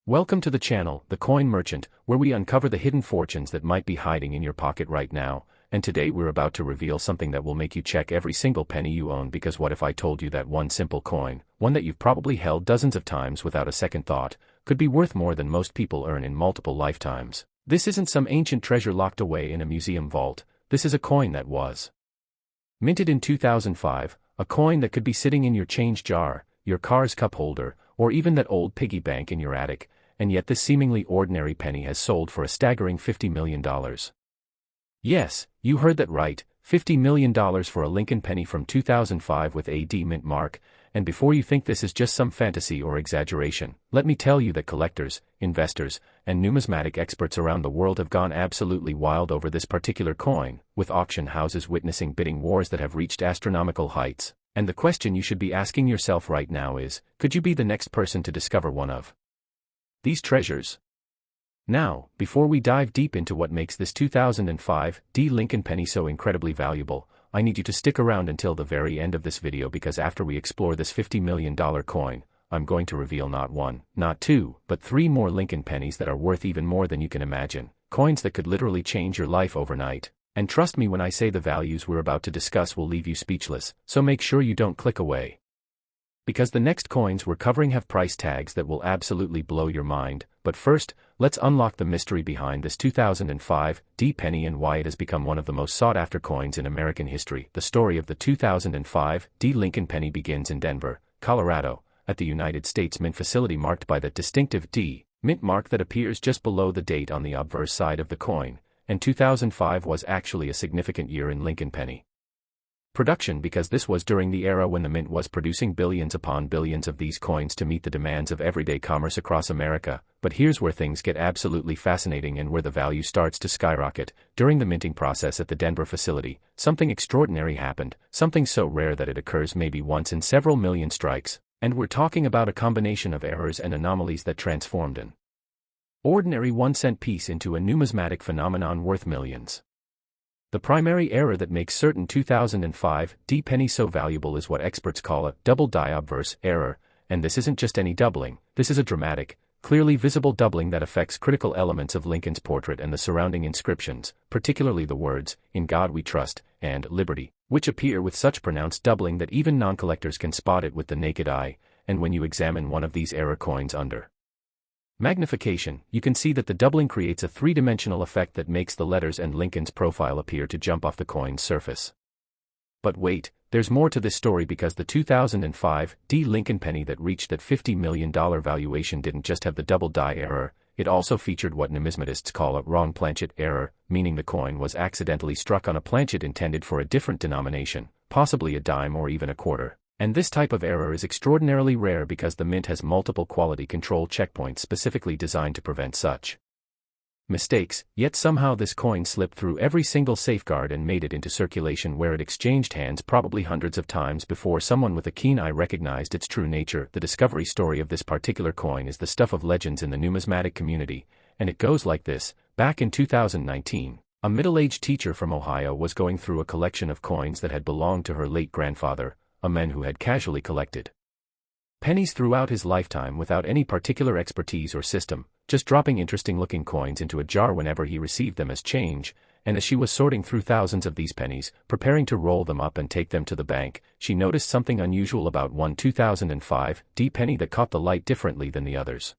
Welcome to the channel, The Coin Merchant, where we uncover the hidden fortunes that might be hiding in your pocket right now. And today we're about to reveal something that will make you check every single penny you own, because what if I told you that one simple coin, one that you've probably held dozens of times without a second thought, could be worth more than most people earn in multiple lifetimes? This isn't some ancient treasure locked away in a museum vault. This is a coin that was minted in 2005, a coin that could be sitting in your change jar, your car's cup holder, or even that old piggy bank in your attic, and yet this seemingly ordinary penny has sold for a staggering $50 million. Yes, you heard that right, $50 million for a Lincoln penny from 2005 with a D mint mark, and before you think this is just some fantasy or exaggeration, let me tell you that collectors, investors, and numismatic experts around the world have gone absolutely wild over this particular coin, with auction houses witnessing bidding wars that have reached astronomical heights. And the question you should be asking yourself right now is, could you be the next person to discover one of these treasures? Now, before we dive deep into what makes this 2005 D Lincoln penny so incredibly valuable, I need you to stick around until the very end of this video, because after we explore this $50 million coin, I'm going to reveal not one, not two, but three more Lincoln pennies that are worth even more than you can imagine, coins that could literally change your life overnight. And trust me when I say the values we're about to discuss will leave you speechless, so make sure you don't click away. Because the next coins we're covering have price tags that will absolutely blow your mind, but first, let's unlock the mystery behind this 2005 D penny and why it has become one of the most sought-after coins in American history. The story of the 2005 D Lincoln penny begins in Denver, Colorado, at the United States Mint facility marked by that distinctive D mint mark that appears just below the date on the obverse side of the coin. And 2005 was actually a significant year in Lincoln penny production, because this was during the era when the mint was producing billions upon billions of these coins to meet the demands of everyday commerce across America. But here's where things get absolutely fascinating and where the value starts to skyrocket. During the minting process at the Denver facility, something extraordinary happened, something so rare that it occurs maybe once in several million strikes, and we're talking about a combination of errors and anomalies that transformed an ordinary 1-cent piece into a numismatic phenomenon worth millions. The primary error that makes certain 2005 D penny so valuable is what experts call a double die obverse error, and this isn't just any doubling, this is a dramatic, clearly visible doubling that affects critical elements of Lincoln's portrait and the surrounding inscriptions, particularly the words, "In God We Trust," and "Liberty," which appear with such pronounced doubling that even non-collectors can spot it with the naked eye. And when you examine one of these error coins under magnification, you can see that the doubling creates a three-dimensional effect that makes the letters and Lincoln's profile appear to jump off the coin's surface. But wait, there's more to this story, because the 2005 D Lincoln penny that reached that $50 million valuation didn't just have the double die error, it also featured what numismatists call a wrong planchet error, meaning the coin was accidentally struck on a planchet intended for a different denomination, possibly a dime or even a quarter. And this type of error is extraordinarily rare because the mint has multiple quality control checkpoints specifically designed to prevent such mistakes, yet somehow this coin slipped through every single safeguard and made it into circulation, where it exchanged hands probably hundreds of times before someone with a keen eye recognized its true nature. The discovery story of this particular coin is the stuff of legends in the numismatic community, and it goes like this. Back in 2019, a middle-aged teacher from Ohio was going through a collection of coins that had belonged to her late grandfather, a man who had casually collected pennies throughout his lifetime without any particular expertise or system, just dropping interesting-looking coins into a jar whenever he received them as change. And as she was sorting through thousands of these pennies, preparing to roll them up and take them to the bank, she noticed something unusual about one 2005 D penny that caught the light differently than the others.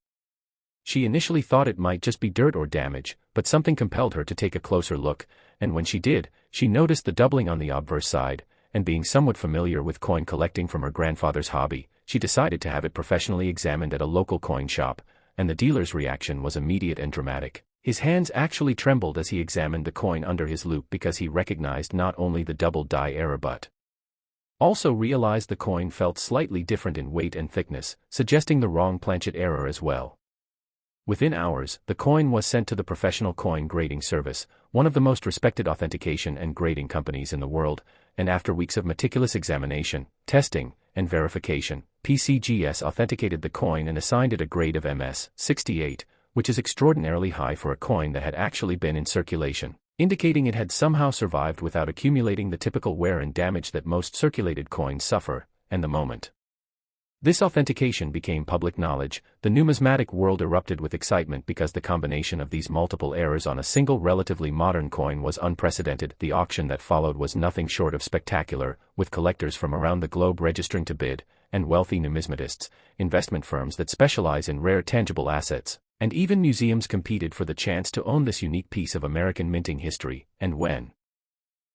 She initially thought it might just be dirt or damage, but something compelled her to take a closer look, and when she did, she noticed the doubling on the obverse side. And being somewhat familiar with coin collecting from her grandfather's hobby, she decided to have it professionally examined at a local coin shop, and the dealer's reaction was immediate and dramatic. His hands actually trembled as he examined the coin under his loupe, because he recognized not only the double die error but also realized the coin felt slightly different in weight and thickness, suggesting the wrong planchet error as well. Within hours, the coin was sent to the Professional Coin Grading Service, one of the most respected authentication and grading companies in the world, and after weeks of meticulous examination, testing, and verification, PCGS authenticated the coin and assigned it a grade of MS 68, which is extraordinarily high for a coin that had actually been in circulation, indicating it had somehow survived without accumulating the typical wear and damage that most circulated coins suffer. And the moment This authentication became public knowledge. The numismatic world erupted with excitement because the combination of these multiple errors on a single relatively modern coin was unprecedented. The auction that followed was nothing short of spectacular, with collectors from around the globe registering to bid, and wealthy numismatists, investment firms that specialize in rare tangible assets, and even museums competed for the chance to own this unique piece of American minting history. And when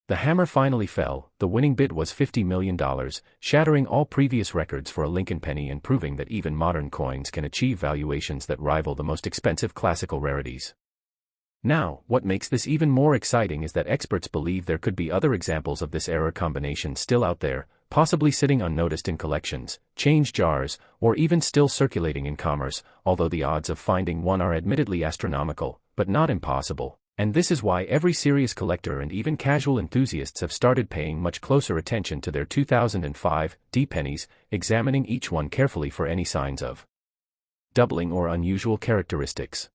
the hammer finally fell, the winning bid was $50 million, shattering all previous records for a Lincoln penny and proving that even modern coins can achieve valuations that rival the most expensive classical rarities. Now, what makes this even more exciting is that experts believe there could be other examples of this error combination still out there, possibly sitting unnoticed in collections, change jars, or even still circulating in commerce, although the odds of finding one are admittedly astronomical, but not impossible. And this is why every serious collector and even casual enthusiasts have started paying much closer attention to their 2005 D pennies, examining each one carefully for any signs of doubling or unusual characteristics.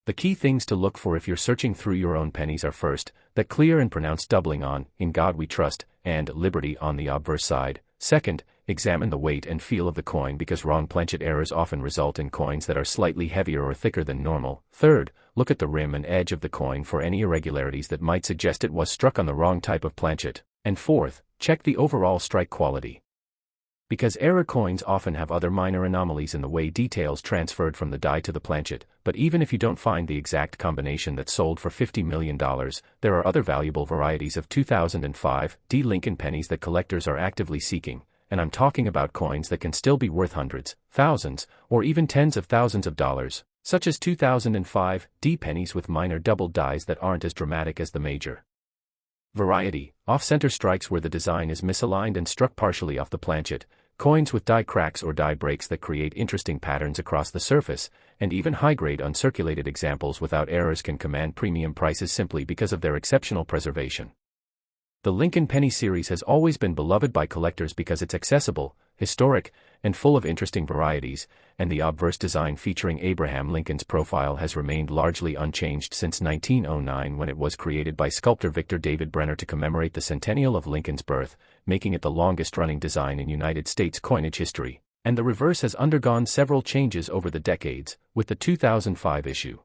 The key things to look for if you're searching through your own pennies are first, that clear and pronounced doubling on "In God We Trust" and "Liberty" on the obverse side. Second, examine the weight and feel of the coin because wrong planchet errors often result in coins that are slightly heavier or thicker than normal. Third, look at the rim and edge of the coin for any irregularities that might suggest it was struck on the wrong type of planchet. And fourth, check the overall strike quality, because error coins often have other minor anomalies in the way details transferred from the die to the planchet. But even if you don't find the exact combination that sold for $50 million, there are other valuable varieties of 2005 D Lincoln pennies that collectors are actively seeking, and I'm talking about coins that can still be worth hundreds, thousands, or even tens of thousands of dollars, such as 2005 D pennies with minor doubled dies that aren't as dramatic as the major variety, off-center strikes where the design is misaligned and struck partially off the planchet, coins with die cracks or die breaks that create interesting patterns across the surface, and even high-grade uncirculated examples without errors can command premium prices simply because of their exceptional preservation. The Lincoln Penny series has always been beloved by collectors because it's accessible, historic, and full of interesting varieties, and the obverse design featuring Abraham Lincoln's profile has remained largely unchanged since 1909 when it was created by sculptor Victor David Brenner to commemorate the centennial of Lincoln's birth, making it the longest-running design in United States coinage history. And the reverse has undergone several changes over the decades, with the 2005 issue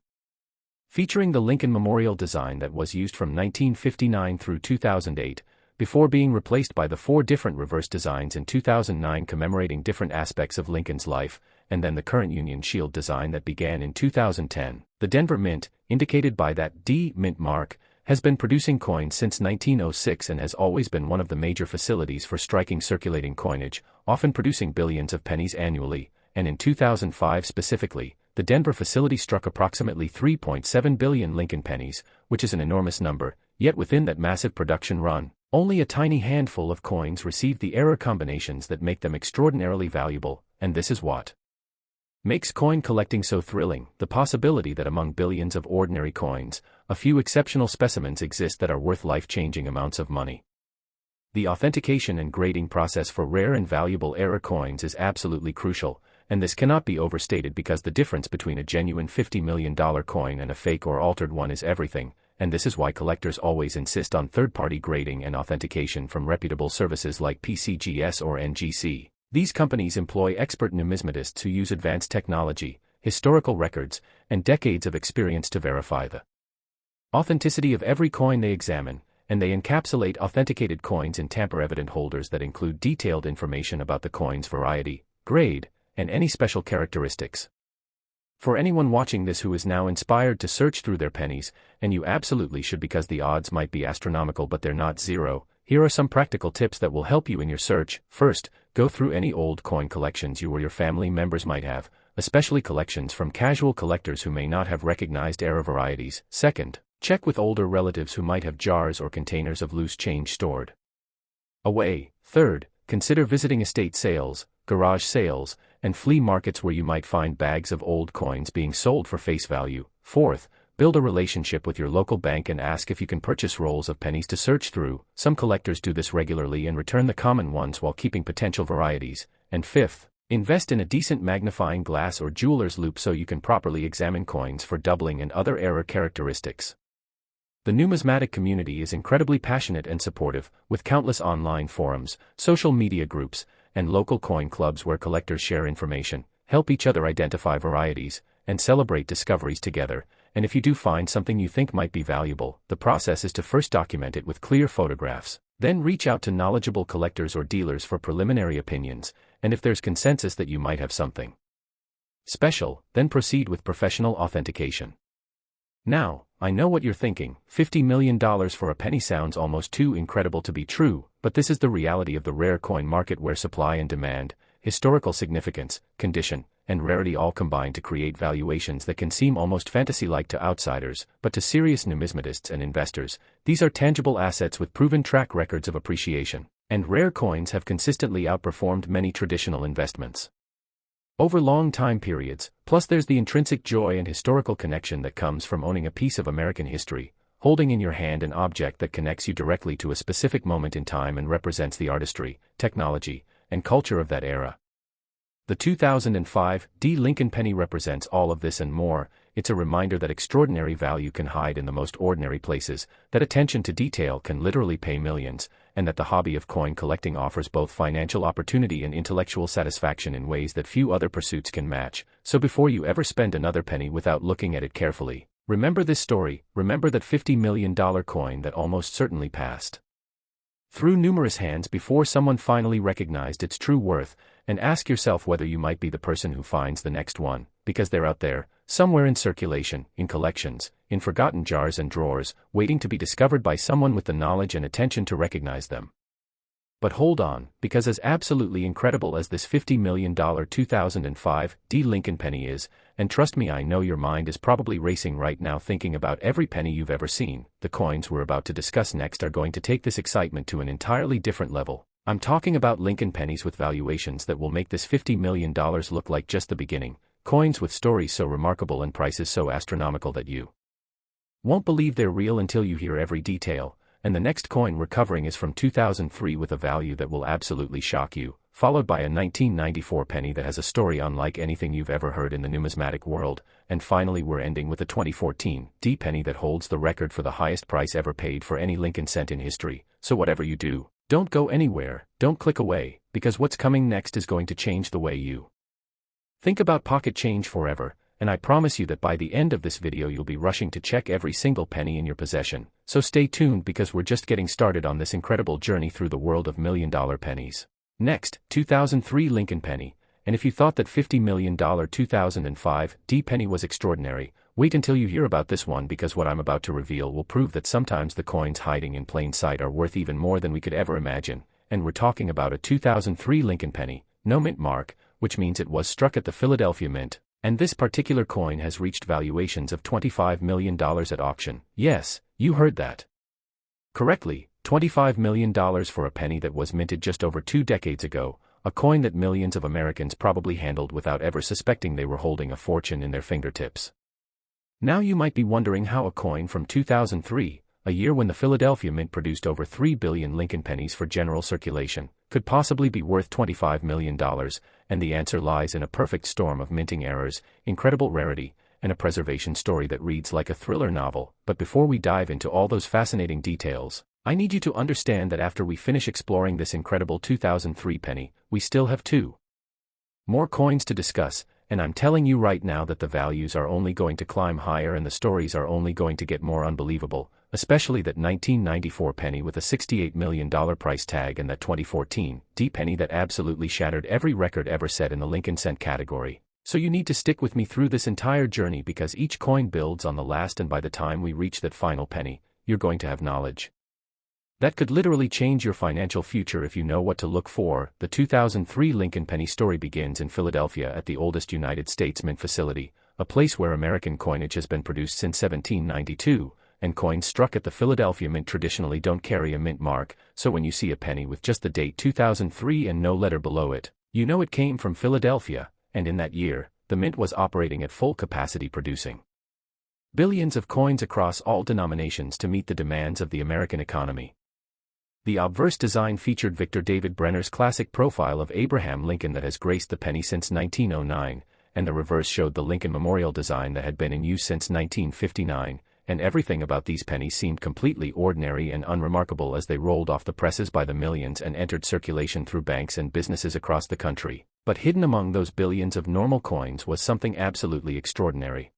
featuring the Lincoln Memorial design that was used from 1959 through 2008, before being replaced by the 4 different reverse designs in 2009 commemorating different aspects of Lincoln's life, and then the current Union Shield design that began in 2010. The Denver Mint, indicated by that D Mint mark, has been producing coins since 1906 and has always been one of the major facilities for striking circulating coinage, often producing billions of pennies annually, and in 2005 specifically, the Denver facility struck approximately 3.7 billion Lincoln pennies, which is an enormous number, yet within that massive production run, only a tiny handful of coins received the error combinations that make them extraordinarily valuable, and this is what makes coin collecting so thrilling, the possibility that among billions of ordinary coins, a few exceptional specimens exist that are worth life-changing amounts of money. The authentication and grading process for rare and valuable error coins is absolutely crucial, and this cannot be overstated because the difference between a genuine $50 million coin and a fake or altered one is everything, and this is why collectors always insist on third-party grading and authentication from reputable services like PCGS or NGC. These companies employ expert numismatists who use advanced technology, historical records, and decades of experience to verify the authenticity of every coin they examine, and they encapsulate authenticated coins in tamper-evident holders that include detailed information about the coin's variety, grade, and any special characteristics. For anyone watching this who is now inspired to search through their pennies, and you absolutely should because the odds might be astronomical but they're not zero, here are some practical tips that will help you in your search. First, go through any old coin collections you or your family members might have, especially collections from casual collectors who may not have recognized error varieties. Second, check with older relatives who might have jars or containers of loose change stored away. Third, consider visiting estate sales, garage sales, and flea markets where you might find bags of old coins being sold for face value. Fourth, build a relationship with your local bank and ask if you can purchase rolls of pennies to search through. Some collectors do this regularly and return the common ones while keeping potential varieties. And fifth, invest in a decent magnifying glass or jeweler's loupe so you can properly examine coins for doubling and other error characteristics. The numismatic community is incredibly passionate and supportive, with countless online forums, social media groups, and local coin clubs where collectors share information, help each other identify varieties, and celebrate discoveries together. And if you do find something you think might be valuable, the process is to first document it with clear photographs, then reach out to knowledgeable collectors or dealers for preliminary opinions, and if there's consensus that you might have something special, then proceed with professional authentication. Now, I know what you're thinking, $50 million for a penny sounds almost too incredible to be true, but this is the reality of the rare coin market where supply and demand, historical significance, condition, and rarity all combine to create valuations that can seem almost fantasy-like to outsiders, but to serious numismatists and investors, these are tangible assets with proven track records of appreciation, and rare coins have consistently outperformed many traditional investments over long time periods. Plus there's the intrinsic joy and historical connection that comes from owning a piece of American history, holding in your hand an object that connects you directly to a specific moment in time and represents the artistry, technology, and culture of that era. The 2005 D. Lincoln penny represents all of this and more. It's a reminder that extraordinary value can hide in the most ordinary places, that attention to detail can literally pay millions, and that the hobby of coin collecting offers both financial opportunity and intellectual satisfaction in ways that few other pursuits can match. So before you ever spend another penny without looking at it carefully, remember this story, remember that $50 million coin that almost certainly passed through numerous hands before someone finally recognized its true worth, and ask yourself whether you might be the person who finds the next one, because they're out there, somewhere in circulation, in collections, in forgotten jars and drawers, waiting to be discovered by someone with the knowledge and attention to recognize them. But hold on, because as absolutely incredible as this $50 million 2005 D. Lincoln penny is, and trust me, I know your mind is probably racing right now thinking about every penny you've ever seen, the coins we're about to discuss next are going to take this excitement to an entirely different level. I'm talking about Lincoln pennies with valuations that will make this $50 million look like just the beginning, coins with stories so remarkable and prices so astronomical that you won't believe they're real until you hear every detail. And the next coin we're covering is from 2003 with a value that will absolutely shock you, followed by a 1994 penny that has a story unlike anything you've ever heard in the numismatic world, and finally we're ending with a 2014 D penny that holds the record for the highest price ever paid for any Lincoln cent in history. So whatever you do, don't go anywhere, don't click away, because what's coming next is going to change the way you think about pocket change forever. And I promise you that by the end of this video you'll be rushing to check every single penny in your possession. So stay tuned because we're just getting started on this incredible journey through the world of million-dollar pennies. Next, 2003 Lincoln penny. And if you thought that $50 million 2005 D penny was extraordinary, wait until you hear about this one, because what I'm about to reveal will prove that sometimes the coins hiding in plain sight are worth even more than we could ever imagine. And we're talking about a 2003 Lincoln penny, no mint mark, which means it was struck at the Philadelphia Mint. And this particular coin has reached valuations of $25 million at auction. Yes, you heard that correctly, $25 million for a penny that was minted just over 2 decades ago, a coin that millions of Americans probably handled without ever suspecting they were holding a fortune in their fingertips. Now you might be wondering how a coin from 2003, a year when the Philadelphia Mint produced over 3 billion Lincoln pennies for general circulation, could possibly be worth $25 million, and the answer lies in a perfect storm of minting errors, incredible rarity, and a preservation story that reads like a thriller novel. But before we dive into all those fascinating details, I need you to understand that after we finish exploring this incredible 2003 penny, we still have 2 more coins to discuss, and I'm telling you right now that the values are only going to climb higher and the stories are only going to get more unbelievable, especially that 1994 penny with a $68 million price tag and that 2014 D penny that absolutely shattered every record ever set in the Lincoln cent category. So you need to stick with me through this entire journey because each coin builds on the last, and by the time we reach that final penny, you're going to have knowledge that could literally change your financial future if you know what to look for. The 2003 Lincoln penny story begins in Philadelphia at the oldest United States mint facility, a place where American coinage has been produced since 1792, and coins struck at the Philadelphia Mint traditionally don't carry a mint mark, so when you see a penny with just the date 2003 and no letter below it, you know it came from Philadelphia, and in that year, the mint was operating at full capacity, producing billions of coins across all denominations to meet the demands of the American economy. The obverse design featured Victor David Brenner's classic profile of Abraham Lincoln that has graced the penny since 1909, and the reverse showed the Lincoln Memorial design that had been in use since 1959, and everything about these pennies seemed completely ordinary and unremarkable as they rolled off the presses by the millions and entered circulation through banks and businesses across the country. But hidden among those billions of normal coins was something absolutely extraordinary.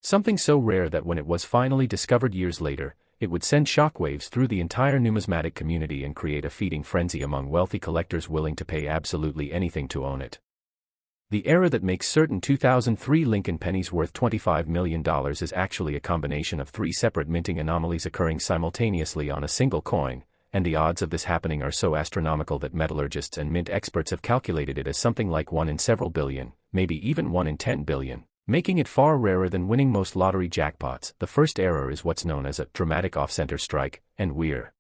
Something so rare that when it was finally discovered years later, it would send shockwaves through the entire numismatic community and create a feeding frenzy among wealthy collectors willing to pay absolutely anything to own it. The error that makes certain 2003 Lincoln pennies worth $25 million is actually a combination of three separate minting anomalies occurring simultaneously on a single coin, and the odds of this happening are so astronomical that metallurgists and mint experts have calculated it as something like 1 in several billion, maybe even 1 in 10 billion. Making it far rarer than winning most lottery jackpots. The first error is what's known as a dramatic off-center strike, and we're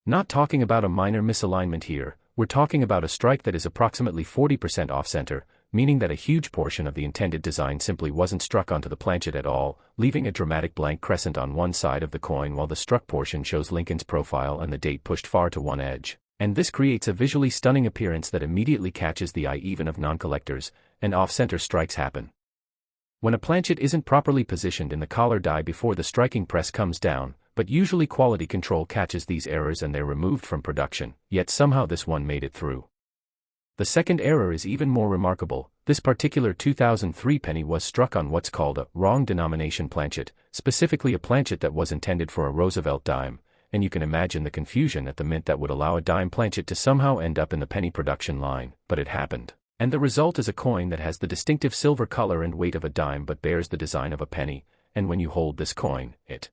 not talking about a minor misalignment here, we're talking about a strike that is approximately 40% off-center, meaning that a huge portion of the intended design simply wasn't struck onto the planchet at all, leaving a dramatic blank crescent on one side of the coin while the struck portion shows Lincoln's profile and the date pushed far to one edge. And this creates a visually stunning appearance that immediately catches the eye even of non-collectors, and off-center strikes happen. When a planchet isn't properly positioned in the collar die before the striking press comes down, but usually quality control catches these errors and they're removed from production, yet somehow this one made it through. The second error is even more remarkable. This particular 2003 penny was struck on what's called a wrong denomination planchet, specifically a planchet that was intended for a Roosevelt dime, and you can imagine the confusion at the mint that would allow a dime planchet to somehow end up in the penny production line, but it happened. And the result is a coin that has the distinctive silver color and weight of a dime but bears the design of a penny, and when you hold this coin, it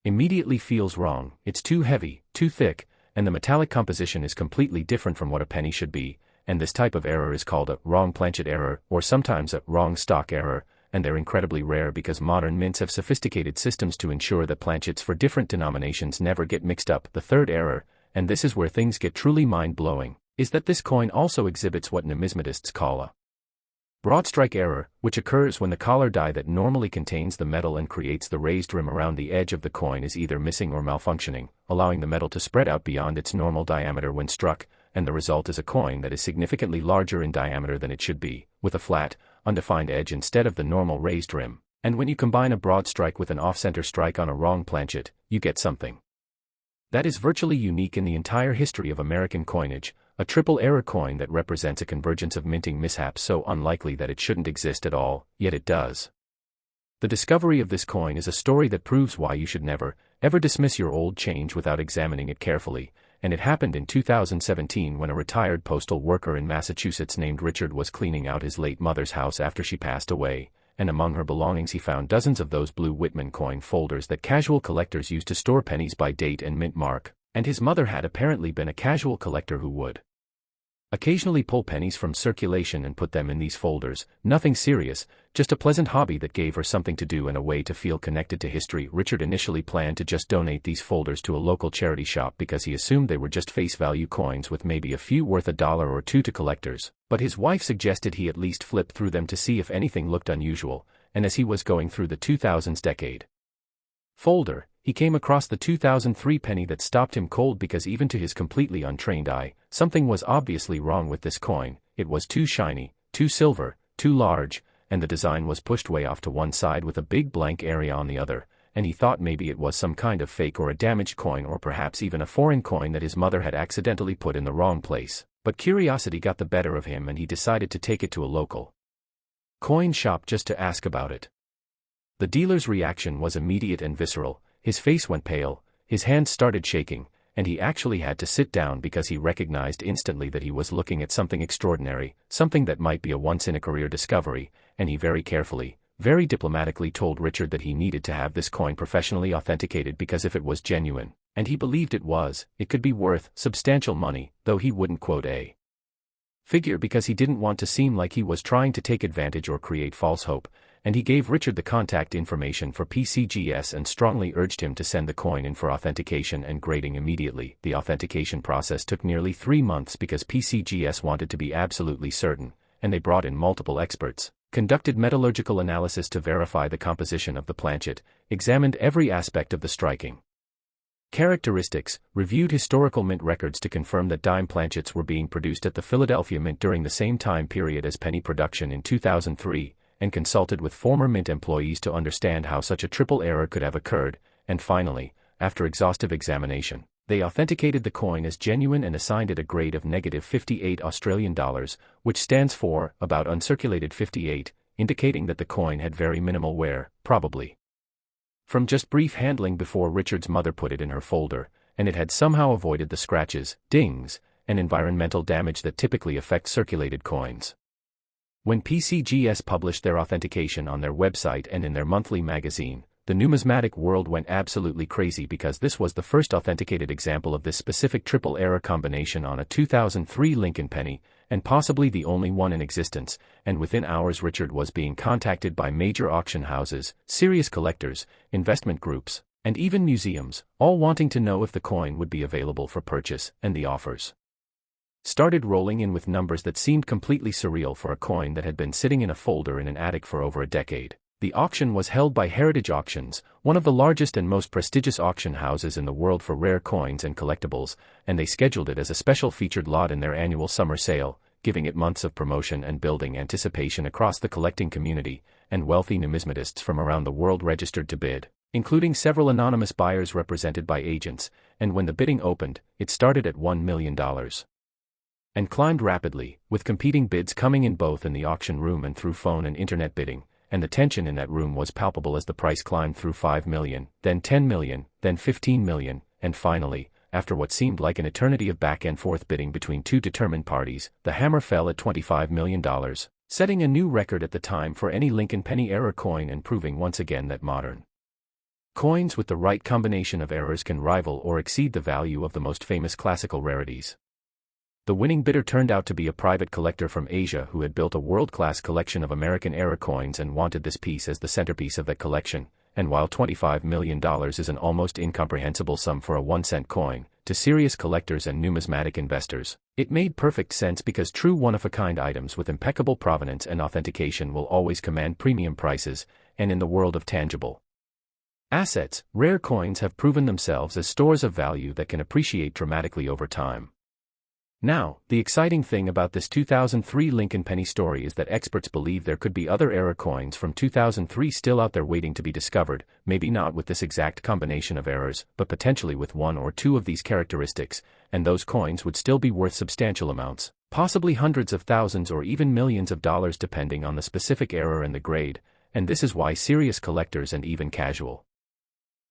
immediately feels wrong. It's too heavy, too thick, and the metallic composition is completely different from what a penny should be, and this type of error is called a wrong planchet error, or sometimes a wrong stock error, and they're incredibly rare because modern mints have sophisticated systems to ensure that planchets for different denominations never get mixed up. The third error, and this is where things get truly mind-blowing, is that this coin also exhibits what numismatists call a broad strike error, which occurs when the collar die that normally contains the metal and creates the raised rim around the edge of the coin is either missing or malfunctioning, allowing the metal to spread out beyond its normal diameter when struck, and the result is a coin that is significantly larger in diameter than it should be, with a flat, undefined edge instead of the normal raised rim. And when you combine a broad strike with an off-center strike on a wrong planchet, you get something that is virtually unique in the entire history of American coinage, a triple error coin that represents a convergence of minting mishaps so unlikely that it shouldn't exist at all, yet it does. The discovery of this coin is a story that proves why you should never, ever dismiss your old change without examining it carefully, and it happened in 2017 when a retired postal worker in Massachusetts named Richard was cleaning out his late mother's house after she passed away, and among her belongings he found dozens of those blue Whitman coin folders that casual collectors use to store pennies by date and mint mark, and his mother had apparently been a casual collector who would occasionally pull pennies from circulation and put them in these folders. Nothing serious, just a pleasant hobby that gave her something to do and a way to feel connected to history. Richard initially planned to just donate these folders to a local charity shop because he assumed they were just face value coins with maybe a few worth $1 or $2 to collectors, but his wife suggested he at least flip through them to see if anything looked unusual, and as he was going through the 2000s decade folder, he came across the 2003 penny that stopped him cold because even to his completely untrained eye, something was obviously wrong with this coin. It was too shiny, too silver, too large, and the design was pushed way off to one side with a big blank area on the other, and he thought maybe it was some kind of fake or a damaged coin or perhaps even a foreign coin that his mother had accidentally put in the wrong place. But curiosity got the better of him and he decided to take it to a local coin shop just to ask about it. The dealer's reaction was immediate and visceral. His face went pale, his hands started shaking, and he actually had to sit down because he recognized instantly that he was looking at something extraordinary, something that might be a once-in-a-career discovery, and he very carefully, very diplomatically told Richard that he needed to have this coin professionally authenticated because if it was genuine, and he believed it was, it could be worth substantial money, though he wouldn't quote a figure because he didn't want to seem like he was trying to take advantage or create false hope, and he gave Richard the contact information for PCGS and strongly urged him to send the coin in for authentication and grading immediately. The authentication process took nearly 3 months because PCGS wanted to be absolutely certain, and they brought in multiple experts, conducted metallurgical analysis to verify the composition of the planchet, examined every aspect of the striking characteristics, reviewed historical mint records to confirm that dime planchets were being produced at the Philadelphia Mint during the same time period as penny production in 2003, and consulted with former Mint employees to understand how such a triple error could have occurred, and finally, after exhaustive examination, they authenticated the coin as genuine and assigned it a grade of -58 Australian dollars, which stands for about uncirculated 58, indicating that the coin had very minimal wear, probably from just brief handling before Richard's mother put it in her folder, and it had somehow avoided the scratches, dings, and environmental damage that typically affect circulated coins. When PCGS published their authentication on their website and in their monthly magazine, the numismatic world went absolutely crazy because this was the first authenticated example of this specific triple error combination on a 2003 Lincoln penny, and possibly the only one in existence, and within hours Richard was being contacted by major auction houses, serious collectors, investment groups, and even museums, all wanting to know if the coin would be available for purchase, and the offers started rolling in with numbers that seemed completely surreal for a coin that had been sitting in a folder in an attic for over a decade. The auction was held by Heritage Auctions, one of the largest and most prestigious auction houses in the world for rare coins and collectibles, and they scheduled it as a special featured lot in their annual summer sale, giving it months of promotion and building anticipation across the collecting community, and wealthy numismatists from around the world registered to bid, including several anonymous buyers represented by agents, and when the bidding opened, it started at $1 million. And climbed rapidly, with competing bids coming in both in the auction room and through phone and internet bidding, and the tension in that room was palpable as the price climbed through $5 million, then $10 million, then $15 million, and finally, after what seemed like an eternity of back-and-forth bidding between two determined parties, the hammer fell at $25 million, setting a new record at the time for any Lincoln penny error coin and proving once again that modern coins with the right combination of errors can rival or exceed the value of the most famous classical rarities. The winning bidder turned out to be a private collector from Asia who had built a world-class collection of American era coins and wanted this piece as the centerpiece of that collection, and while $25 million is an almost incomprehensible sum for a 1-cent coin, to serious collectors and numismatic investors, it made perfect sense because true one-of-a-kind items with impeccable provenance and authentication will always command premium prices, and in the world of tangible assets, rare coins have proven themselves as stores of value that can appreciate dramatically over time. Now, the exciting thing about this 2003 Lincoln penny story is that experts believe there could be other era coins from 2003 still out there waiting to be discovered, maybe not with this exact combination of errors, but potentially with one or two of these characteristics, and those coins would still be worth substantial amounts, possibly hundreds of thousands or even millions of dollars depending on the specific error and the grade, and this is why serious collectors and even casual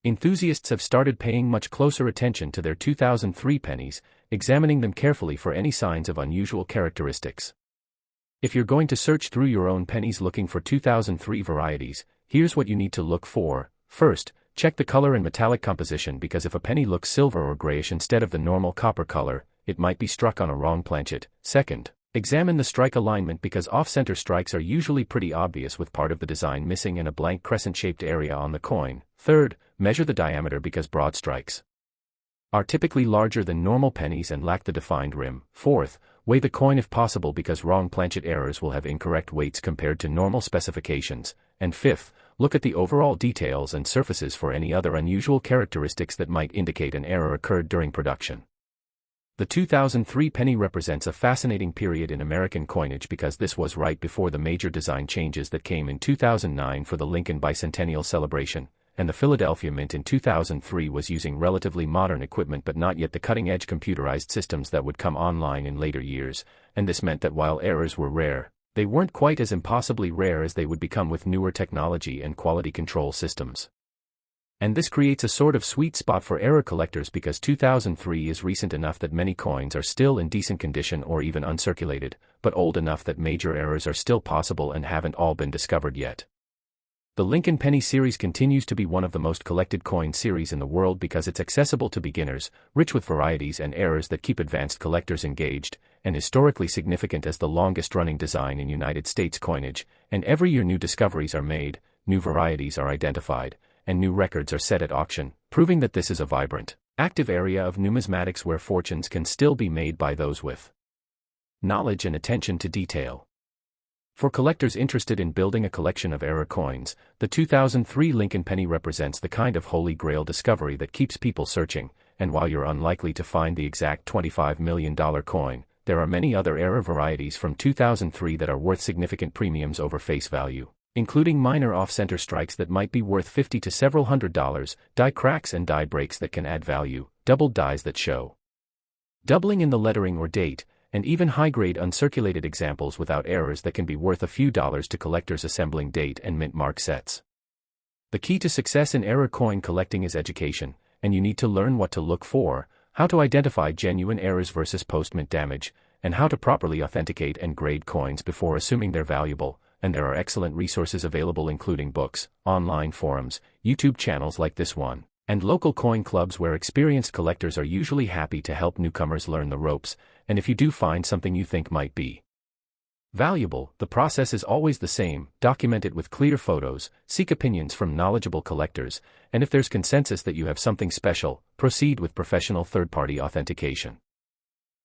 enthusiasts have started paying much closer attention to their 2003 pennies, examining them carefully for any signs of unusual characteristics. If you're going to search through your own pennies looking for 2003 varieties, here's what you need to look for. First, check the color and metallic composition because if a penny looks silver or grayish instead of the normal copper color, it might be struck on a wrong planchet. Second, examine the strike alignment because off-center strikes are usually pretty obvious with part of the design missing and a blank crescent-shaped area on the coin. Third, measure the diameter because broad strikes are typically larger than normal pennies and lack the defined rim. Fourth, weigh the coin if possible because wrong planchet errors will have incorrect weights compared to normal specifications. And fifth, look at the overall details and surfaces for any other unusual characteristics that might indicate an error occurred during production. The 2003 penny represents a fascinating period in American coinage because this was right before the major design changes that came in 2009 for the Lincoln bicentennial celebration, and the Philadelphia Mint in 2003 was using relatively modern equipment but not yet the cutting-edge computerized systems that would come online in later years, and this meant that while errors were rare, they weren't quite as impossibly rare as they would become with newer technology and quality control systems. And this creates a sort of sweet spot for error collectors because 2003 is recent enough that many coins are still in decent condition or even uncirculated, but old enough that major errors are still possible and haven't all been discovered yet. The Lincoln Penny series continues to be one of the most collected coin series in the world because it's accessible to beginners, rich with varieties and errors that keep advanced collectors engaged, and historically significant as the longest-running design in United States coinage, and every year new discoveries are made, new varieties are identified, and new records are set at auction, proving that this is a vibrant, active area of numismatics where fortunes can still be made by those with knowledge and attention to detail. For collectors interested in building a collection of error coins, the 2003 Lincoln Penny represents the kind of holy grail discovery that keeps people searching, and while you're unlikely to find the exact $25 million coin, there are many other error varieties from 2003 that are worth significant premiums over face value. including minor off-center strikes that might be worth $50 to several $100, die cracks and die breaks that can add value, doubled dies that show doubling in the lettering or date, and even high-grade uncirculated examples without errors that can be worth a few dollars to collectors assembling date and mint mark sets. The key to success in error coin collecting is education, and you need to learn what to look for, how to identify genuine errors versus post-mint damage, and how to properly authenticate and grade coins before assuming they're valuable, and there are excellent resources available including books, online forums, YouTube channels like this one, and local coin clubs where experienced collectors are usually happy to help newcomers learn the ropes, and if you do find something you think might be valuable, the process is always the same: document it with clear photos, seek opinions from knowledgeable collectors, and if there's consensus that you have something special, proceed with professional third-party authentication.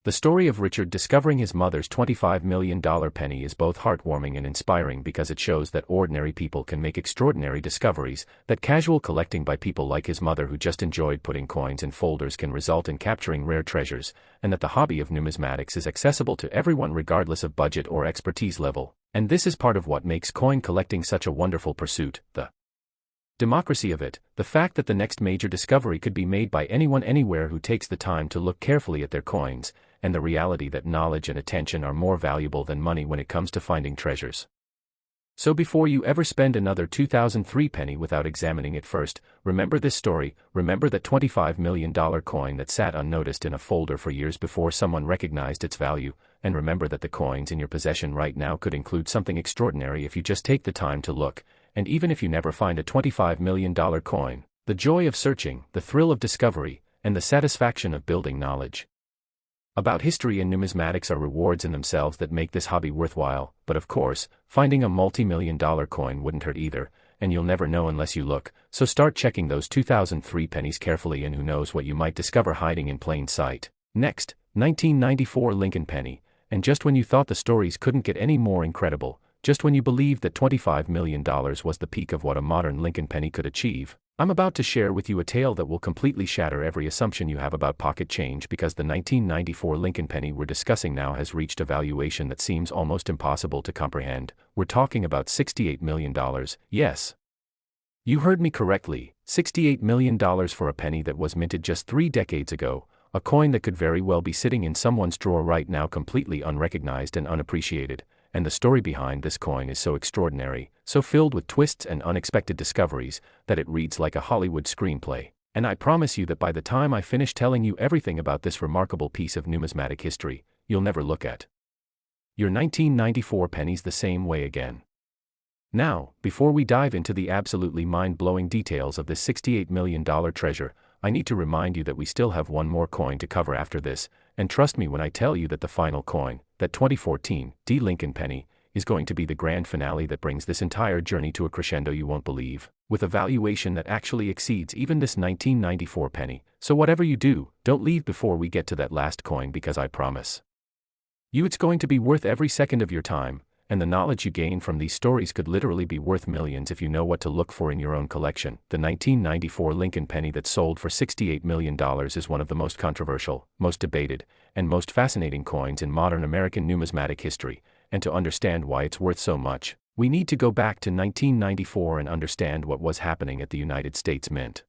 The story of Richard discovering his mother's $25 million penny is both heartwarming and inspiring because it shows that ordinary people can make extraordinary discoveries, that casual collecting by people like his mother who just enjoyed putting coins in folders can result in capturing rare treasures, and that the hobby of numismatics is accessible to everyone regardless of budget or expertise level. And this is part of what makes coin collecting such a wonderful pursuit: the democracy of it, the fact that the next major discovery could be made by anyone anywhere who takes the time to look carefully at their coins, and the reality that knowledge and attention are more valuable than money when it comes to finding treasures. So before you ever spend another 2003 penny without examining it first, remember this story, remember that $25 million coin that sat unnoticed in a folder for years before someone recognized its value, and remember that the coins in your possession right now could include something extraordinary if you just take the time to look, and even if you never find a $25 million coin, the joy of searching, the thrill of discovery, and the satisfaction of building knowledge about history and numismatics are rewards in themselves that make this hobby worthwhile. But of course, finding a multi-million-dollar coin wouldn't hurt either, and you'll never know unless you look, so start checking those 2003 pennies carefully, and who knows what you might discover hiding in plain sight. Next, 1994 Lincoln penny, and just when you thought the stories couldn't get any more incredible, just when you believed that $25 million was the peak of what a modern Lincoln penny could achieve, I'm about to share with you a tale that will completely shatter every assumption you have about pocket change, because the 1994 Lincoln penny we're discussing now has reached a valuation that seems almost impossible to comprehend. We're talking about $68 million, yes. You heard me correctly, $68 million for a penny that was minted just 3 decades ago, a coin that could very well be sitting in someone's drawer right now completely unrecognized and unappreciated. And the story behind this coin is so extraordinary, so filled with twists and unexpected discoveries, that it reads like a Hollywood screenplay. And I promise you that by the time I finish telling you everything about this remarkable piece of numismatic history, you'll never look at your 1994 pennies the same way again. Now, before we dive into the absolutely mind-blowing details of this $68 million treasure, I need to remind you that we still have one more coin to cover after this, and trust me when I tell you that the final coin, that 2014 D Lincoln penny, is going to be the grand finale that brings this entire journey to a crescendo you won't believe, with a valuation that actually exceeds even this 1994 penny. So whatever you do, don't leave before we get to that last coin, because I promise you it's going to be worth every second of your time, and the knowledge you gain from these stories could literally be worth millions if you know what to look for in your own collection. The 1994 Lincoln penny that sold for $68 million is one of the most controversial, most debated, and most fascinating coins in modern American numismatic history, and to understand why it's worth so much, we need to go back to 1994 and understand what was happening at the United States Mint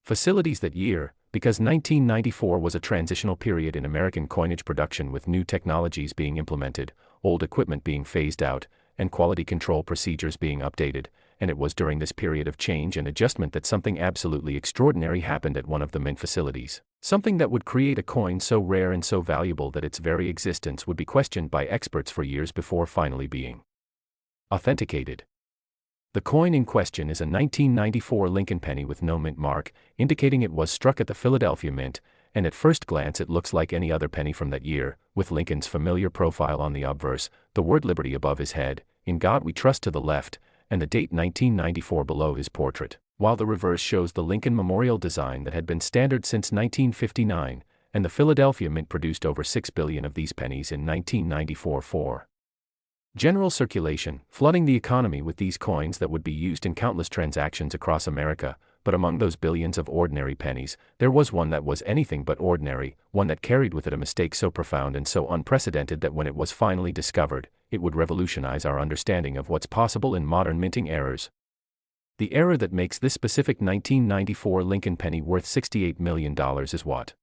facilities that year, because 1994 was a transitional period in American coinage production, with new technologies being implemented, old equipment being phased out, and quality control procedures being updated, and it was during this period of change and adjustment that something absolutely extraordinary happened at one of the mint facilities. Something that would create a coin so rare and so valuable that its very existence would be questioned by experts for years before finally being authenticated. The coin in question is a 1994 Lincoln penny with no mint mark, indicating it was struck at the Philadelphia Mint, and at first glance it looks like any other penny from that year, with Lincoln's familiar profile on the obverse, the word liberty above his head, "In God We Trust" to the left, and the date 1994 below his portrait, while the reverse shows the Lincoln Memorial design that had been standard since 1959, and the Philadelphia Mint produced over 6 billion of these pennies in 1994. General circulation, flooding the economy with these coins that would be used in countless transactions across America, but among those billions of ordinary pennies, there was one that was anything but ordinary, one that carried with it a mistake so profound and so unprecedented that when it was finally discovered, it would revolutionize our understanding of what's possible in modern minting errors. The error that makes this specific 1994 Lincoln penny worth $68 million is what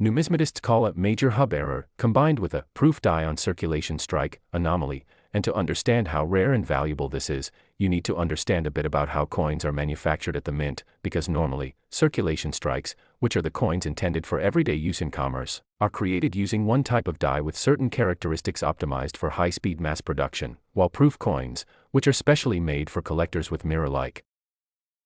numismatists call a major hub error, combined with a proof die on circulation strike anomaly. And to understand how rare and valuable this is, you need to understand a bit about how coins are manufactured at the mint, because normally, circulation strikes, which are the coins intended for everyday use in commerce, are created using one type of die with certain characteristics optimized for high-speed mass production, while proof coins, which are specially made for collectors with mirror-like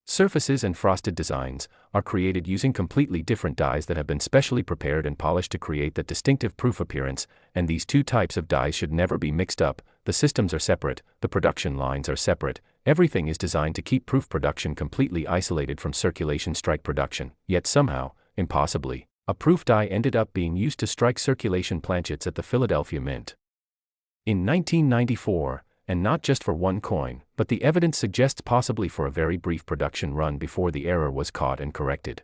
surfaces and frosted designs, are created using completely different dies that have been specially prepared and polished to create that distinctive proof appearance, and these two types of dies should never be mixed up. The systems are separate, the production lines are separate, everything is designed to keep proof production completely isolated from circulation strike production, yet somehow, impossibly, a proof die ended up being used to strike circulation planchets at the Philadelphia Mint in 1994. And not just for one coin, but the evidence suggests possibly for a very brief production run before the error was caught and corrected.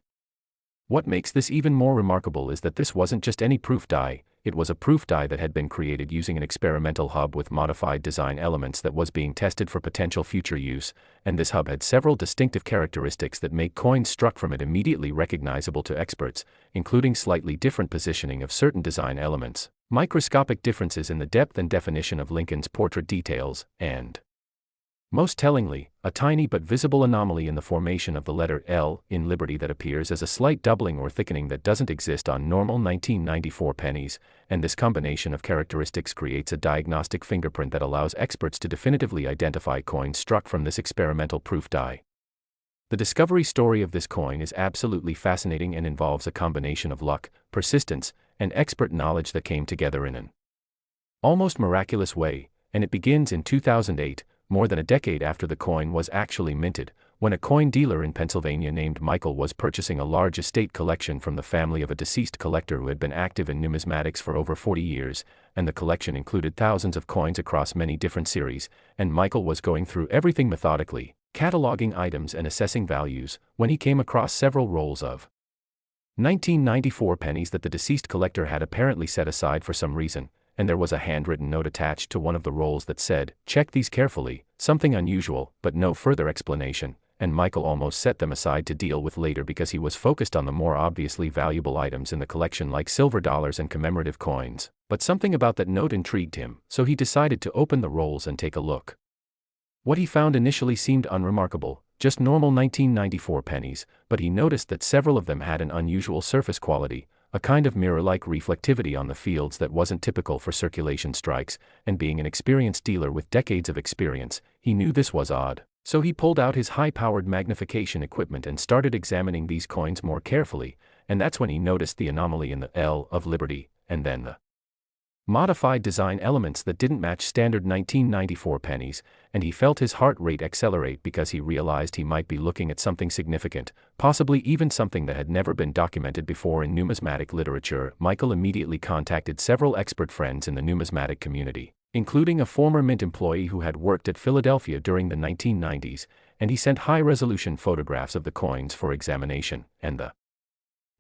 What makes this even more remarkable is that this wasn't just any proof die, it was a proof die that had been created using an experimental hub with modified design elements that was being tested for potential future use, and this hub had several distinctive characteristics that make coins struck from it immediately recognizable to experts, including slightly different positioning of certain design elements, microscopic differences in the depth and definition of Lincoln's portrait details, and, most tellingly, a tiny but visible anomaly in the formation of the letter L in Liberty that appears as a slight doubling or thickening that doesn't exist on normal 1994 pennies, and this combination of characteristics creates a diagnostic fingerprint that allows experts to definitively identify coins struck from this experimental proof die. The discovery story of this coin is absolutely fascinating and involves a combination of luck, persistence, and expert knowledge that came together in an almost miraculous way, and it begins in 2008, more than a decade after the coin was actually minted, when a coin dealer in Pennsylvania named Michael was purchasing a large estate collection from the family of a deceased collector who had been active in numismatics for over 40 years, and the collection included thousands of coins across many different series, and Michael was going through everything methodically, cataloging items and assessing values, when he came across several rolls of 1994 pennies that the deceased collector had apparently set aside for some reason, and there was a handwritten note attached to one of the rolls that said, "Check these carefully," something unusual, but no further explanation, and Michael almost set them aside to deal with later because he was focused on the more obviously valuable items in the collection like silver dollars and commemorative coins, but something about that note intrigued him, so he decided to open the rolls and take a look. What he found initially seemed unremarkable, just normal 1994 pennies, but he noticed that several of them had an unusual surface quality, a kind of mirror-like reflectivity on the fields that wasn't typical for circulation strikes, and being an experienced dealer with decades of experience, he knew this was odd. So he pulled out his high-powered magnification equipment and started examining these coins more carefully, and that's when he noticed the anomaly in the L of Liberty, and then the modified design elements that didn't match standard 1994 pennies, and he felt his heart rate accelerate because he realized he might be looking at something significant, possibly even something that had never been documented before in numismatic literature. Michael immediately contacted several expert friends in the numismatic community, including a former mint employee who had worked at Philadelphia during the 1990s, and he sent high-resolution photographs of the coins for examination, and the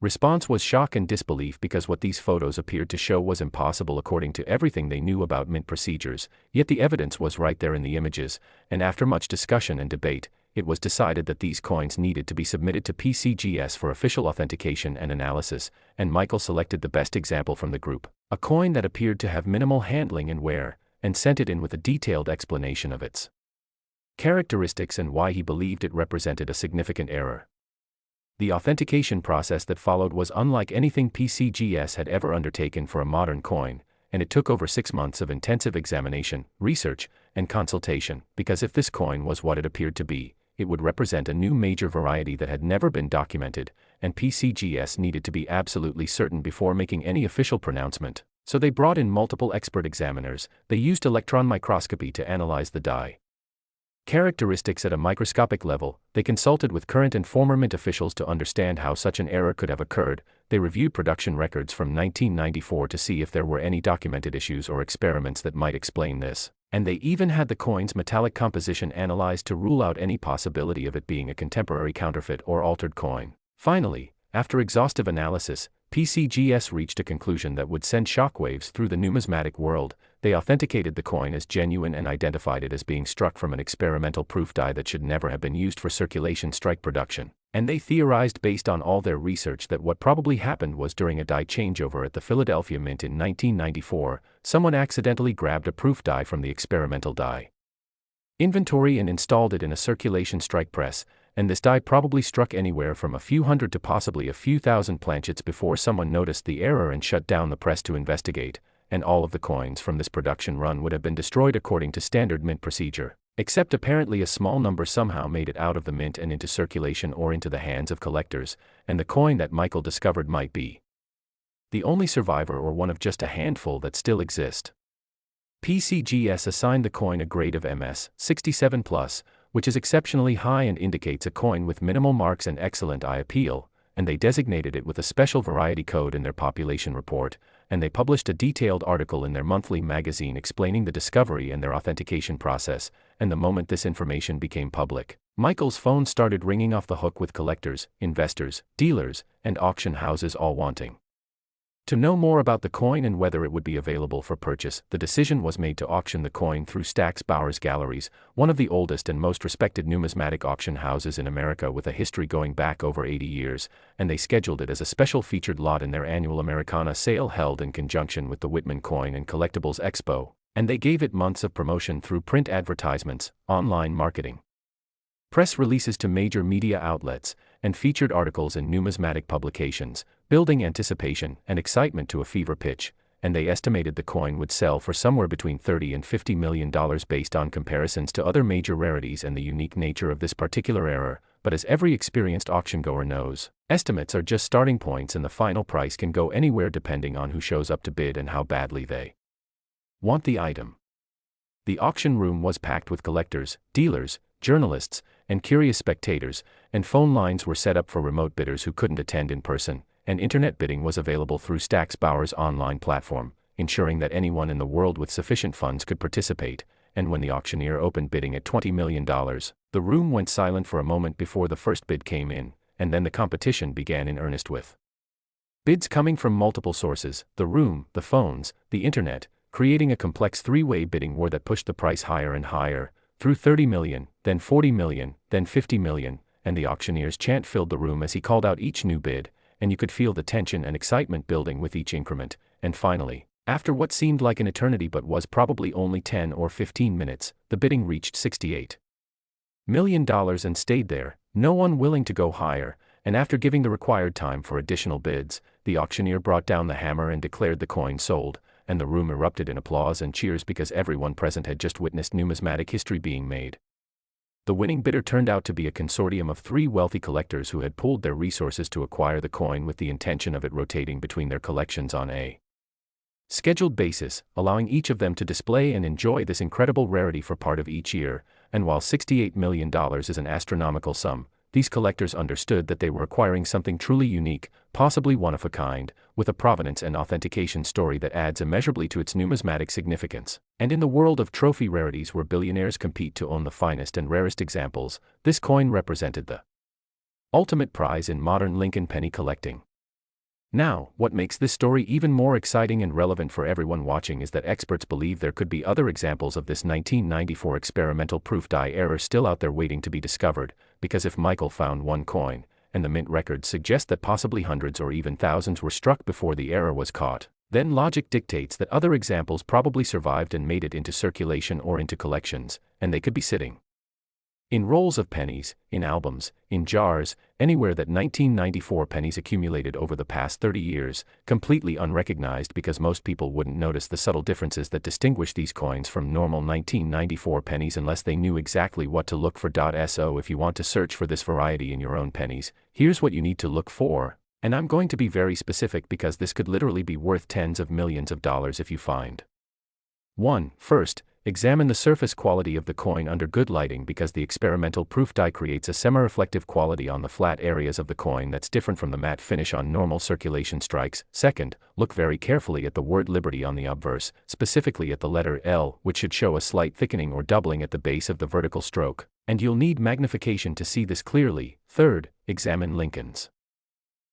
response was shock and disbelief because what these photos appeared to show was impossible according to everything they knew about mint procedures, yet the evidence was right there in the images, and after much discussion and debate, it was decided that these coins needed to be submitted to PCGS for official authentication and analysis, and Michael selected the best example from the group, a coin that appeared to have minimal handling and wear, and sent it in with a detailed explanation of its characteristics and why he believed it represented a significant error. The authentication process that followed was unlike anything PCGS had ever undertaken for a modern coin, and it took over 6 months of intensive examination, research, and consultation, because if this coin was what it appeared to be, it would represent a new major variety that had never been documented, and PCGS needed to be absolutely certain before making any official pronouncement. So they brought in multiple expert examiners. They used electron microscopy to analyze the die characteristics at a microscopic level. They consulted with current and former mint officials to understand how such an error could have occurred. They reviewed production records from 1994 to see if there were any documented issues or experiments that might explain this. And they even had the coin's metallic composition analyzed to rule out any possibility of it being a contemporary counterfeit or altered coin. Finally, after exhaustive analysis, PCGS reached a conclusion that would send shockwaves through the numismatic world. They authenticated the coin as genuine and identified it as being struck from an experimental proof die that should never have been used for circulation strike production. And they theorized based on all their research that what probably happened was during a die changeover at the Philadelphia Mint in 1994, someone accidentally grabbed a proof die from the experimental die inventory and installed it in a circulation strike press, and this die probably struck anywhere from a few hundred to possibly a few thousand planchets before someone noticed the error and shut down the press to investigate, and all of the coins from this production run would have been destroyed according to standard mint procedure. Except apparently a small number somehow made it out of the mint and into circulation or into the hands of collectors, and the coin that Michael discovered might be the only survivor or one of just a handful that still exist. PCGS assigned the coin a grade of MS 67+, which is exceptionally high and indicates a coin with minimal marks and excellent eye appeal, and they designated it with a special variety code in their population report, and they published a detailed article in their monthly magazine explaining the discovery and their authentication process, and the moment this information became public, Michael's phone started ringing off the hook with collectors, investors, dealers, and auction houses all wanting to know more about the coin and whether it would be available for purchase. The decision was made to auction the coin through Stack's Bowers Galleries, one of the oldest and most respected numismatic auction houses in America with a history going back over 80 years, and they scheduled it as a special featured lot in their annual Americana sale held in conjunction with the Whitman Coin and Collectibles Expo, and they gave it months of promotion through print advertisements, online marketing, press releases to major media outlets, and featured articles in numismatic publications, building anticipation and excitement to a fever pitch, and they estimated the coin would sell for somewhere between $30 and $50 million based on comparisons to other major rarities and the unique nature of this particular error. But as every experienced auction-goer knows, estimates are just starting points and the final price can go anywhere depending on who shows up to bid and how badly they want the item. The auction room was packed with collectors, dealers, journalists, and curious spectators, and phone lines were set up for remote bidders who couldn't attend in person, and internet bidding was available through Stack's Bowers' online platform, ensuring that anyone in the world with sufficient funds could participate. And when the auctioneer opened bidding at $20 million, the room went silent for a moment before the first bid came in, and then the competition began in earnest with bids coming from multiple sources: the room, the phones, the internet, creating a complex three-way bidding war that pushed the price higher and higher, through $30 million, then $40 million, then $50 million, and the auctioneer's chant filled the room as he called out each new bid, and you could feel the tension and excitement building with each increment, and finally, after what seemed like an eternity but was probably only 10 or 15 minutes, the bidding reached $68 million and stayed there, no one willing to go higher, and after giving the required time for additional bids, the auctioneer brought down the hammer and declared the coin sold, and the room erupted in applause and cheers because everyone present had just witnessed numismatic history being made. The winning bidder turned out to be a consortium of 3 wealthy collectors who had pooled their resources to acquire the coin with the intention of it rotating between their collections on a scheduled basis, allowing each of them to display and enjoy this incredible rarity for part of each year. And while $68 million is an astronomical sum, these collectors understood that they were acquiring something truly unique, possibly one of a kind, with a provenance and authentication story that adds immeasurably to its numismatic significance. And in the world of trophy rarities where billionaires compete to own the finest and rarest examples, this coin represented the ultimate prize in modern Lincoln penny collecting. Now, what makes this story even more exciting and relevant for everyone watching is that experts believe there could be other examples of this 1994 experimental proof die error still out there waiting to be discovered, because if Michael found one coin, and the mint records suggest that possibly hundreds or even thousands were struck before the error was caught, then logic dictates that other examples probably survived and made it into circulation or into collections, and they could be sitting in rolls of pennies, in albums, in jars, anywhere that 1994 pennies accumulated over the past 30 years, completely unrecognized because most people wouldn't notice the subtle differences that distinguish these coins from normal 1994 pennies unless they knew exactly what to look for. So if you want to search for this variety in your own pennies, here's what you need to look for, and I'm going to be very specific because this could literally be worth tens of millions of dollars if you find 1. First, examine the surface quality of the coin under good lighting because the experimental proof die creates a semi-reflective quality on the flat areas of the coin that's different from the matte finish on normal circulation strikes. Second, look very carefully at the word Liberty on the obverse, specifically at the letter L, which should show a slight thickening or doubling at the base of the vertical stroke, and you'll need magnification to see this clearly. Third, examine Lincoln's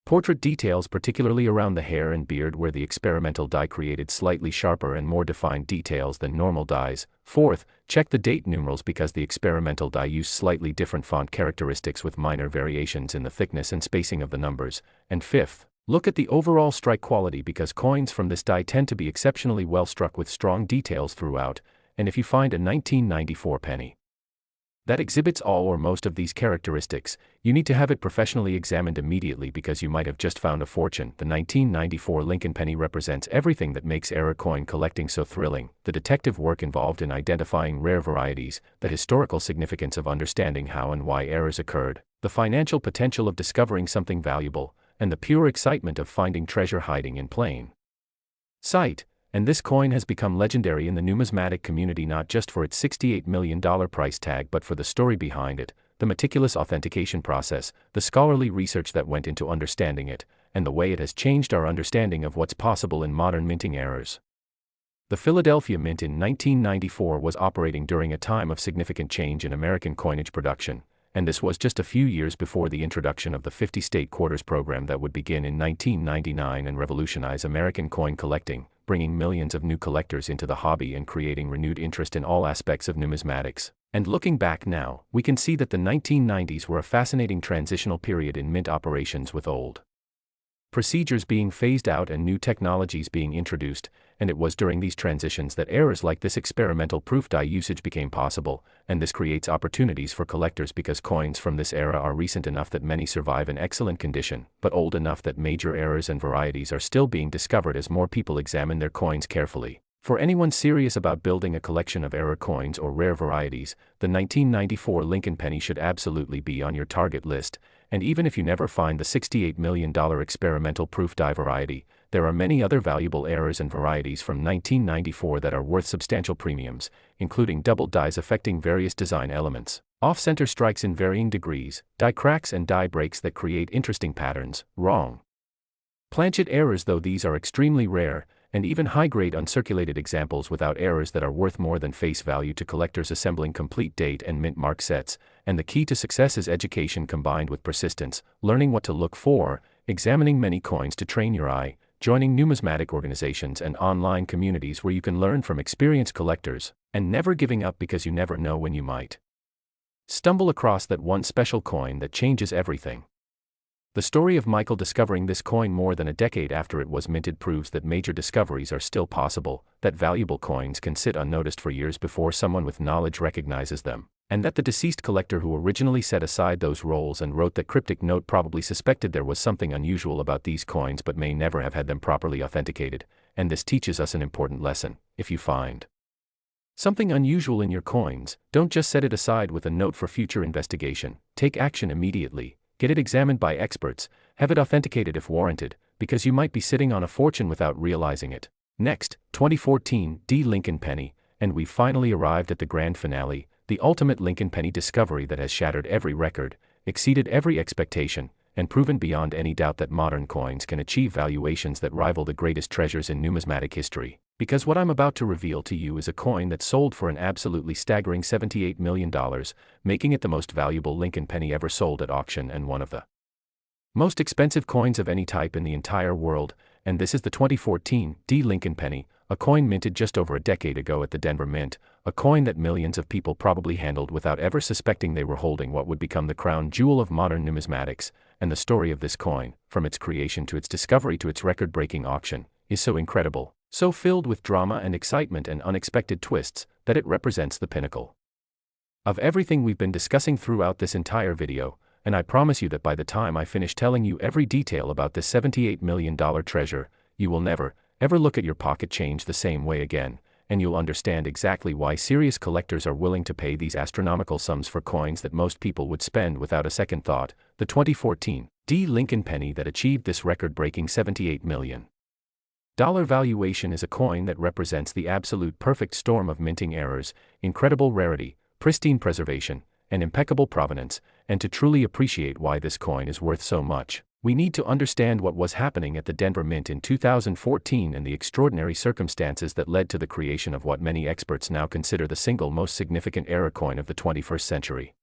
portrait details, particularly around the hair and beard where the experimental die created slightly sharper and more defined details than normal dies. Fourth, check the date numerals because the experimental die used slightly different font characteristics with minor variations in the thickness and spacing of the numbers. And fifth, look at the overall strike quality because coins from this die tend to be exceptionally well struck with strong details throughout, and if you find a 1994 penny that exhibits all or most of these characteristics, you need to have it professionally examined immediately because you might have just found a fortune. The 1994 Lincoln penny represents everything that makes error coin collecting so thrilling: the detective work involved in identifying rare varieties, the historical significance of understanding how and why errors occurred, the financial potential of discovering something valuable, and the pure excitement of finding treasure hiding in plain sight. And this coin has become legendary in the numismatic community not just for its $68 million price tag but for the story behind it, the meticulous authentication process, the scholarly research that went into understanding it, and the way it has changed our understanding of what's possible in modern minting errors. The Philadelphia Mint in 1994 was operating during a time of significant change in American coinage production, and this was just a few years before the introduction of the 50-state quarters program that would begin in 1999 and revolutionize American coin collecting, bringing millions of new collectors into the hobby and creating renewed interest in all aspects of numismatics. And looking back now, we can see that the 1990s were a fascinating transitional period in mint operations with old procedures being phased out and new technologies being introduced, and it was during these transitions that errors like this experimental proof die usage became possible, and this creates opportunities for collectors because coins from this era are recent enough that many survive in excellent condition, but old enough that major errors and varieties are still being discovered as more people examine their coins carefully. For anyone serious about building a collection of error coins or rare varieties, the 1994 Lincoln penny should absolutely be on your target list, and even if you never find the $68 million experimental proof die variety, there are many other valuable errors and varieties from 1994 that are worth substantial premiums, including double dies affecting various design elements, off-center strikes in varying degrees, die cracks and die breaks that create interesting patterns, wrong planchet errors, though these are extremely rare, and even high-grade uncirculated examples without errors that are worth more than face value to collectors assembling complete date and mint mark sets. And the key to success is education combined with persistence, learning what to look for, examining many coins to train your eye, joining numismatic organizations and online communities where you can learn from experienced collectors, and never giving up because you never know when you might stumble across that one special coin that changes everything. The story of Michael discovering this coin more than a decade after it was minted proves that major discoveries are still possible, that valuable coins can sit unnoticed for years before someone with knowledge recognizes them, and that the deceased collector who originally set aside those rolls and wrote that cryptic note probably suspected there was something unusual about these coins but may never have had them properly authenticated. And this teaches us an important lesson: if you find something unusual in your coins, don't just set it aside with a note for future investigation. Take action immediately. Get it examined by experts, have it authenticated if warranted, because you might be sitting on a fortune without realizing it. Next, 2014 D Lincoln penny, and we've finally arrived at the grand finale, the ultimate Lincoln penny discovery that has shattered every record, exceeded every expectation, and proven beyond any doubt that modern coins can achieve valuations that rival the greatest treasures in numismatic history. Because what I'm about to reveal to you is a coin that sold for an absolutely staggering $78 million, making it the most valuable Lincoln penny ever sold at auction and one of the most expensive coins of any type in the entire world. And this is the 2014 D Lincoln penny, a coin minted just over a decade ago at the Denver Mint, a coin that millions of people probably handled without ever suspecting they were holding what would become the crown jewel of modern numismatics. And the story of this coin, from its creation to its discovery to its record-breaking auction, is so incredible, so filled with drama and excitement and unexpected twists, that it represents the pinnacle of everything we've been discussing throughout this entire video. And I promise you that by the time I finish telling you every detail about this $78 million treasure, you will never, ever look at your pocket change the same way again, and you'll understand exactly why serious collectors are willing to pay these astronomical sums for coins that most people would spend without a second thought. The 2014 D Lincoln penny that achieved this record-breaking $78 million Dollar valuation is a coin that represents the absolute perfect storm of minting errors, incredible rarity, pristine preservation, and impeccable provenance, and to truly appreciate why this coin is worth so much, we need to understand what was happening at the Denver Mint in 2014 and the extraordinary circumstances that led to the creation of what many experts now consider the single most significant error coin of the 21st century.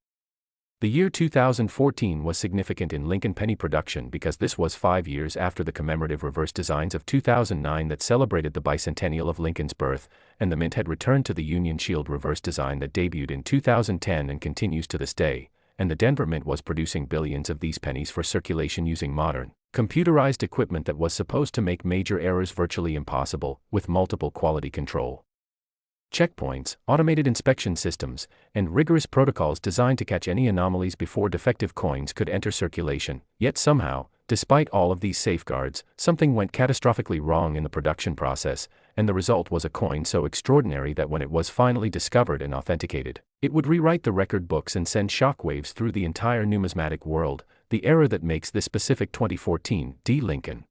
The year 2014 was significant in Lincoln penny production because this was 5 years after the commemorative reverse designs of 2009 that celebrated the bicentennial of Lincoln's birth, and the Mint had returned to the Union Shield reverse design that debuted in 2010 and continues to this day, and the Denver Mint was producing billions of these pennies for circulation using modern, computerized equipment that was supposed to make major errors virtually impossible, with multiple quality control checkpoints, automated inspection systems, and rigorous protocols designed to catch any anomalies before defective coins could enter circulation. Yet somehow, despite all of these safeguards, something went catastrophically wrong in the production process, and the result was a coin so extraordinary that when it was finally discovered and authenticated, it would rewrite the record books and send shockwaves through the entire numismatic world, the error that makes this specific 2014 D. Lincoln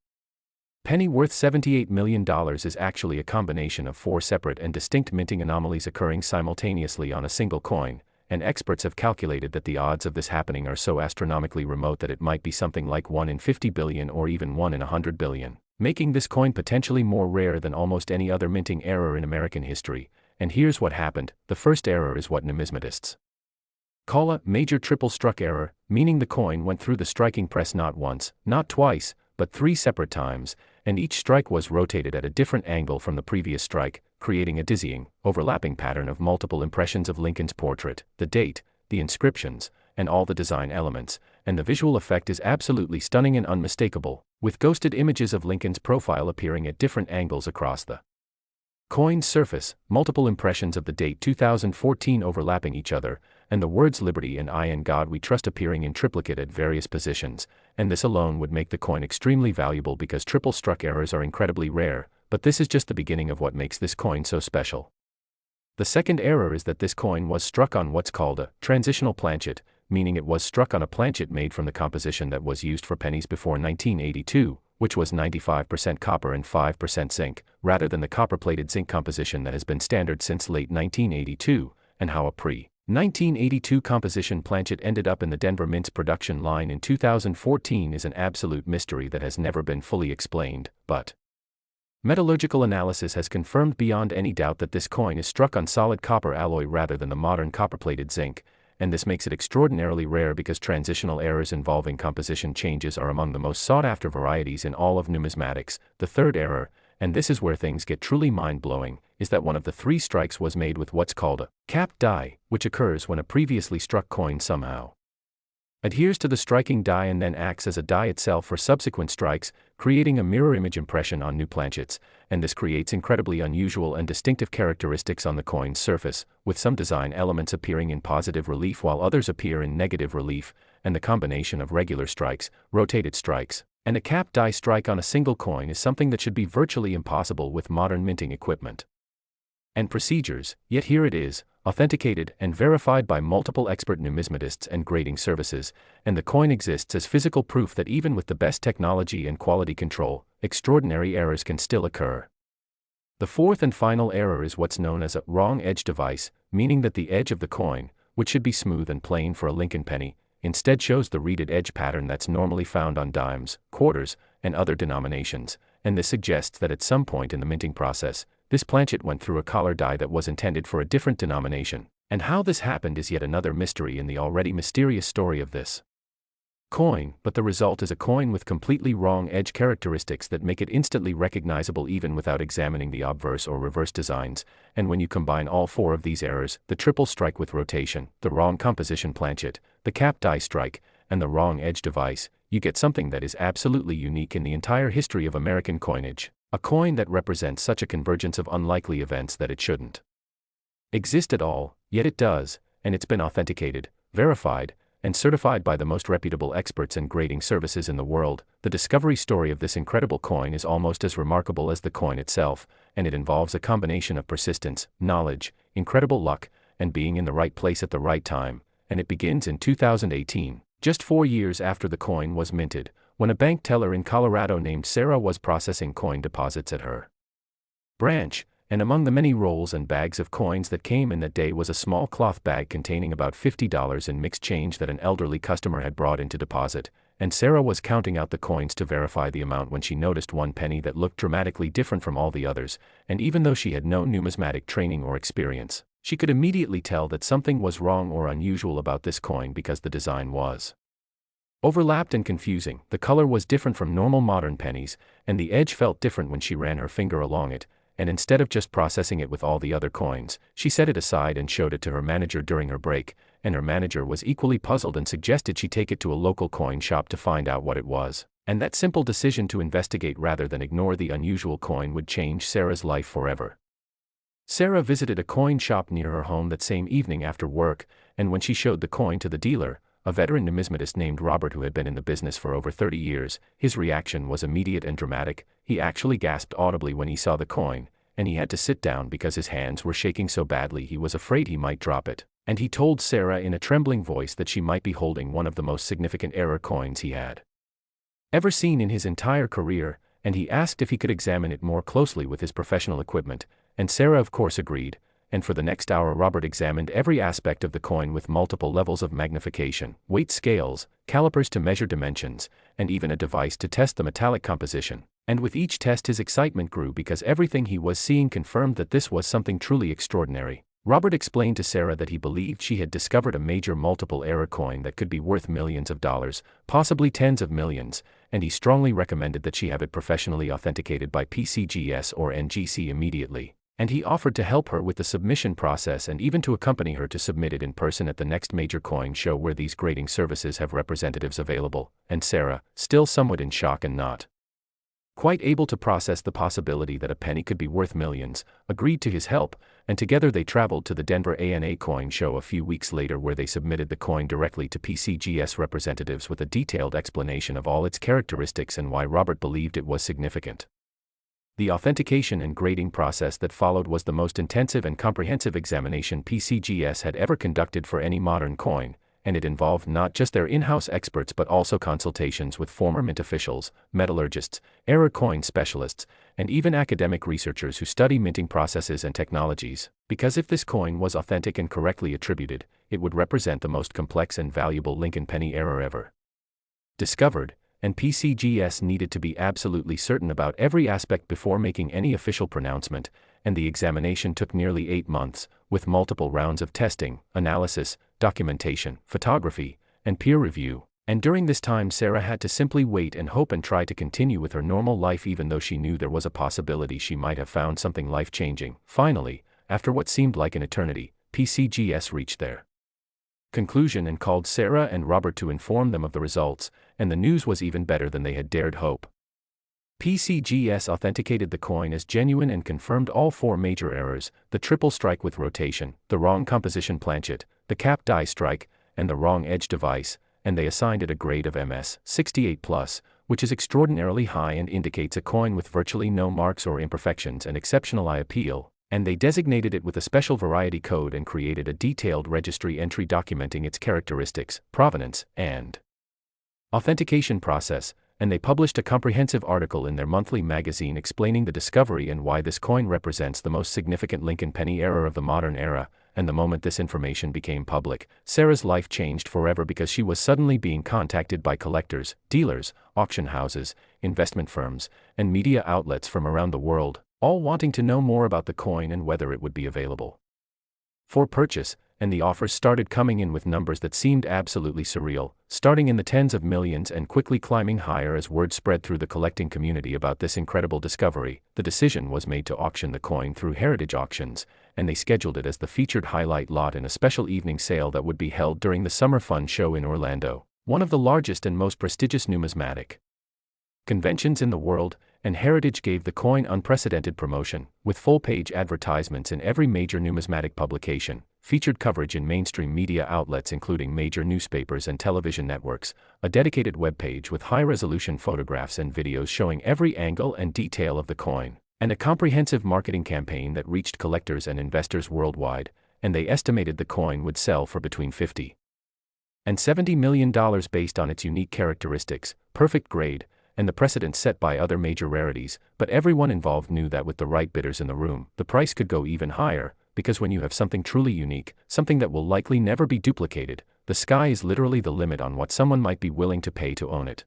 penny worth $78 million is actually a combination of 4 separate and distinct minting anomalies occurring simultaneously on a single coin, and experts have calculated that the odds of this happening are so astronomically remote that it might be something like 1 in 50 billion or even 1 in 100 billion, making this coin potentially more rare than almost any other minting error in American history. And here's what happened. The first error is what numismatists call a major triple struck error, meaning the coin went through the striking press not once, not twice, but 3 separate times, and each strike was rotated at a different angle from the previous strike, creating a dizzying, overlapping pattern of multiple impressions of Lincoln's portrait, the date, the inscriptions, and all the design elements, and the visual effect is absolutely stunning and unmistakable, with ghosted images of Lincoln's profile appearing at different angles across the coin's surface, multiple impressions of the date 2014 overlapping each other, and the words Liberty and I and God We Trust appearing in triplicate at various positions, and this alone would make the coin extremely valuable because triple struck errors are incredibly rare, but this is just the beginning of what makes this coin so special. The second error is that this coin was struck on what's called a transitional planchet, meaning it was struck on a planchet made from the composition that was used for pennies before 1982, which was 95% copper and 5% zinc, rather than the copper-plated zinc composition that has been standard since late 1982, and how a pre-1982 composition planchet ended up in the Denver Mint's production line in 2014 is an absolute mystery that has never been fully explained, but metallurgical analysis has confirmed beyond any doubt that this coin is struck on solid copper alloy rather than the modern copper-plated zinc, and this makes it extraordinarily rare because transitional errors involving composition changes are among the most sought-after varieties in all of numismatics. The third error, and this is where things get truly mind-blowing, is that one of the 3 strikes was made with what's called a capped die, which occurs when a previously struck coin somehow adheres to the striking die and then acts as a die itself for subsequent strikes, creating a mirror image impression on new planchets, and this creates incredibly unusual and distinctive characteristics on the coin's surface, with some design elements appearing in positive relief while others appear in negative relief, and the combination of regular strikes, rotated strikes, and a capped die strike on a single coin is something that should be virtually impossible with modern minting equipment and procedures, yet here it is, authenticated and verified by multiple expert numismatists and grading services, and the coin exists as physical proof that even with the best technology and quality control, extraordinary errors can still occur. The fourth and final error is what's known as a wrong edge device, meaning that the edge of the coin, which should be smooth and plain for a Lincoln penny, instead shows the reeded edge pattern that's normally found on dimes, quarters, and other denominations, and this suggests that at some point in the minting process, this planchet went through a collar die that was intended for a different denomination, and how this happened is yet another mystery in the already mysterious story of this coin, but the result is a coin with completely wrong edge characteristics that make it instantly recognizable even without examining the obverse or reverse designs, and when you combine all 4 of these errors, the triple strike with rotation, the wrong composition planchet, the capped die strike, and the wrong edge device, you get something that is absolutely unique in the entire history of American coinage. A coin that represents such a convergence of unlikely events that it shouldn't exist at all, yet it does, and it's been authenticated, verified, and certified by the most reputable experts and grading services in the world. The discovery story of this incredible coin is almost as remarkable as the coin itself, and it involves a combination of persistence, knowledge, incredible luck, and being in the right place at the right time, and it begins in 2018, just 4 years after the coin was minted, when a bank teller in Colorado named Sarah was processing coin deposits at her branch, and among the many rolls and bags of coins that came in that day was a small cloth bag containing about $50 in mixed change that an elderly customer had brought in to deposit, and Sarah was counting out the coins to verify the amount when she noticed one penny that looked dramatically different from all the others, and even though she had no numismatic training or experience, she could immediately tell that something was wrong or unusual about this coin because the design was overlapped and confusing, the color was different from normal modern pennies, and the edge felt different when she ran her finger along it, and instead of just processing it with all the other coins, she set it aside and showed it to her manager during her break, and her manager was equally puzzled and suggested she take it to a local coin shop to find out what it was. And that simple decision to investigate rather than ignore the unusual coin would change Sarah's life forever. Sarah visited a coin shop near her home that same evening after work, and when she showed the coin to the dealer, a veteran numismatist named Robert who had been in the business for over 30 years, his reaction was immediate and dramatic. He actually gasped audibly when he saw the coin, and he had to sit down because his hands were shaking so badly he was afraid he might drop it, and he told Sarah in a trembling voice that she might be holding one of the most significant error coins he had ever seen in his entire career, and he asked if he could examine it more closely with his professional equipment, and Sarah of course agreed, and for the next hour Robert examined every aspect of the coin with multiple levels of magnification, weight scales, calipers to measure dimensions, and even a device to test the metallic composition. And with each test his excitement grew because everything he was seeing confirmed that this was something truly extraordinary. Robert explained to Sarah that he believed she had discovered a major multiple error coin that could be worth millions of dollars, possibly tens of millions, and he strongly recommended that she have it professionally authenticated by PCGS or NGC immediately. And he offered to help her with the submission process and even to accompany her to submit it in person at the next major coin show where these grading services have representatives available, and Sarah, still somewhat in shock and not quite able to process the possibility that a penny could be worth millions, agreed to his help, and together they traveled to the Denver ANA coin show a few weeks later where they submitted the coin directly to PCGS representatives with a detailed explanation of all its characteristics and why Robert believed it was significant. The authentication and grading process that followed was the most intensive and comprehensive examination PCGS had ever conducted for any modern coin, and it involved not just their in-house experts but also consultations with former mint officials, metallurgists, error coin specialists, and even academic researchers who study minting processes and technologies, because if this coin was authentic and correctly attributed, it would represent the most complex and valuable Lincoln penny error ever discovered, and PCGS needed to be absolutely certain about every aspect before making any official pronouncement, and the examination took nearly 8 months, with multiple rounds of testing, analysis, documentation, photography, and peer review. And during this time Sarah had to simply wait and hope and try to continue with her normal life even though she knew there was a possibility she might have found something life-changing. Finally, after what seemed like an eternity, PCGS reached their conclusion and called Sarah and Robert to inform them of the results, and the news was even better than they had dared hope. PCGS authenticated the coin as genuine and confirmed all 4 major errors: the triple strike with rotation, the wrong composition planchet, the cap die strike, and the wrong edge device, and they assigned it a grade of MS 68+, which is extraordinarily high and indicates a coin with virtually no marks or imperfections and exceptional eye appeal, and they designated it with a special variety code and created a detailed registry entry documenting its characteristics, provenance, and authentication process, and they published a comprehensive article in their monthly magazine explaining the discovery and why this coin represents the most significant Lincoln penny error of the modern era. And the moment this information became public, Sarah's life changed forever because she was suddenly being contacted by collectors, dealers, auction houses, investment firms, and media outlets from around the world, all wanting to know more about the coin and whether it would be available for purchase, and the offers started coming in with numbers that seemed absolutely surreal, starting in the tens of millions and quickly climbing higher as word spread through the collecting community about this incredible discovery. The decision was made to auction the coin through Heritage Auctions, and they scheduled it as the featured highlight lot in a special evening sale that would be held during the Summer Fun Show in Orlando, one of the largest and most prestigious numismatic conventions in the world, and Heritage gave the coin unprecedented promotion, with full-page advertisements in every major numismatic publication, featured coverage in mainstream media outlets including major newspapers and television networks, a dedicated webpage with high-resolution photographs and videos showing every angle and detail of the coin, and a comprehensive marketing campaign that reached collectors and investors worldwide, and they estimated the coin would sell for between $50 and $70 million based on its unique characteristics, perfect grade, and the precedent set by other major rarities. But everyone involved knew that with the right bidders in the room, the price could go even higher, because when you have something truly unique, something that will likely never be duplicated, the sky is literally the limit on what someone might be willing to pay to own it.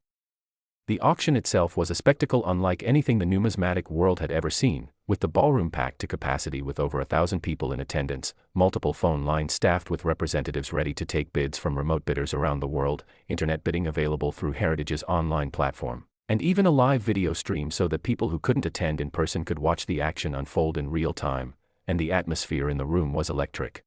The auction itself was a spectacle unlike anything the numismatic world had ever seen, with the ballroom packed to capacity with over 1,000 people in attendance, multiple phone lines staffed with representatives ready to take bids from remote bidders around the world, internet bidding available through Heritage's online platform, and even a live video stream so that people who couldn't attend in person could watch the action unfold in real time, and the atmosphere in the room was electric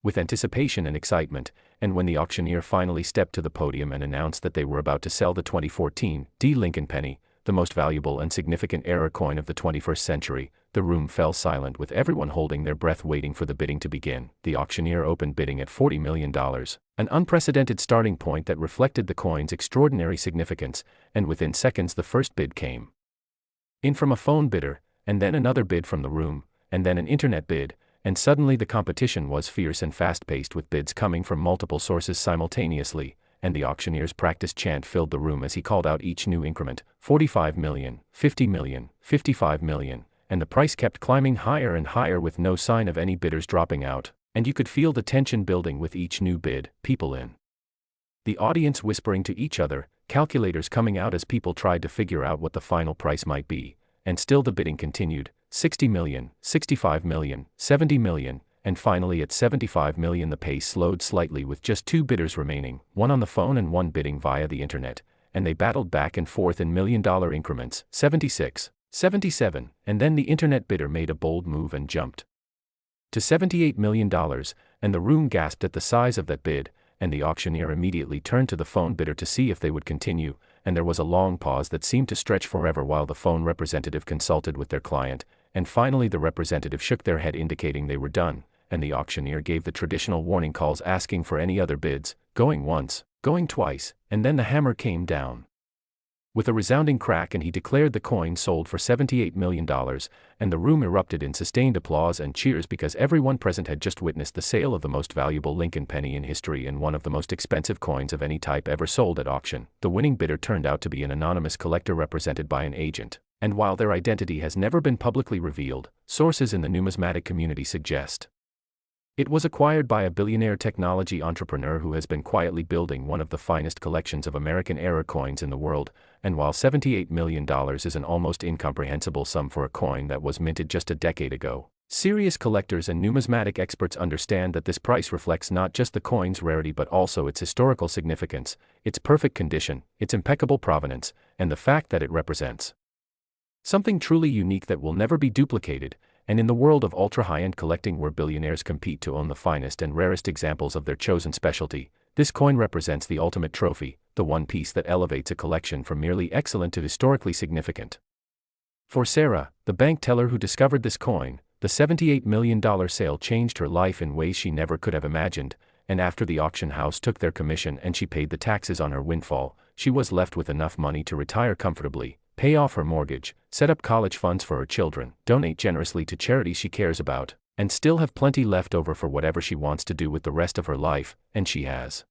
with anticipation and excitement. And when the auctioneer finally stepped to the podium and announced that they were about to sell the 2014 D. Lincoln penny, the most valuable and significant era coin of the 21st century, the room fell silent with everyone holding their breath waiting for the bidding to begin. The auctioneer opened bidding at $40 million, an unprecedented starting point that reflected the coin's extraordinary significance, and within seconds the first bid came in from a phone bidder, and then another bid from the room, and then an internet bid, and suddenly the competition was fierce and fast-paced with bids coming from multiple sources simultaneously, and the auctioneer's practiced chant filled the room as he called out each new increment, 45 million, 50 million, 55 million, and the price kept climbing higher and higher with no sign of any bidders dropping out, and you could feel the tension building with each new bid, people in the audience whispering to each other, calculators coming out as people tried to figure out what the final price might be, and still the bidding continued. 60 million, 65 million, 70 million, and finally at 75 million the pace slowed slightly with just two bidders remaining, one on the phone and one bidding via the internet, and they battled back and forth in million-dollar increments, 76, 77, and then the internet bidder made a bold move and jumped to $78 million, and the room gasped at the size of that bid, and the auctioneer immediately turned to the phone bidder to see if they would continue, and there was a long pause that seemed to stretch forever while the phone representative consulted with their client, and finally the representative shook their head indicating they were done, and the auctioneer gave the traditional warning calls asking for any other bids, going once, going twice, and then the hammer came down with a resounding crack and he declared the coin sold for $78 million, and the room erupted in sustained applause and cheers because everyone present had just witnessed the sale of the most valuable Lincoln penny in history and one of the most expensive coins of any type ever sold at auction. The winning bidder turned out to be an anonymous collector represented by an agent, and while their identity has never been publicly revealed, sources in the numismatic community suggest it was acquired by a billionaire technology entrepreneur who has been quietly building one of the finest collections of American-era coins in the world, and while $78 million is an almost incomprehensible sum for a coin that was minted just a decade ago, serious collectors and numismatic experts understand that this price reflects not just the coin's rarity but also its historical significance, its perfect condition, its impeccable provenance, and the fact that it represents something truly unique that will never be duplicated. And in the world of ultra-high-end collecting where billionaires compete to own the finest and rarest examples of their chosen specialty, this coin represents the ultimate trophy, the one piece that elevates a collection from merely excellent to historically significant. For Sarah, the bank teller who discovered this coin, the $78 million sale changed her life in ways she never could have imagined, and after the auction house took their commission and she paid the taxes on her windfall, she was left with enough money to retire comfortably, pay off her mortgage, set up college funds for her children, donate generously to charities she cares about, and still have plenty left over for whatever she wants to do with the rest of her life, and she has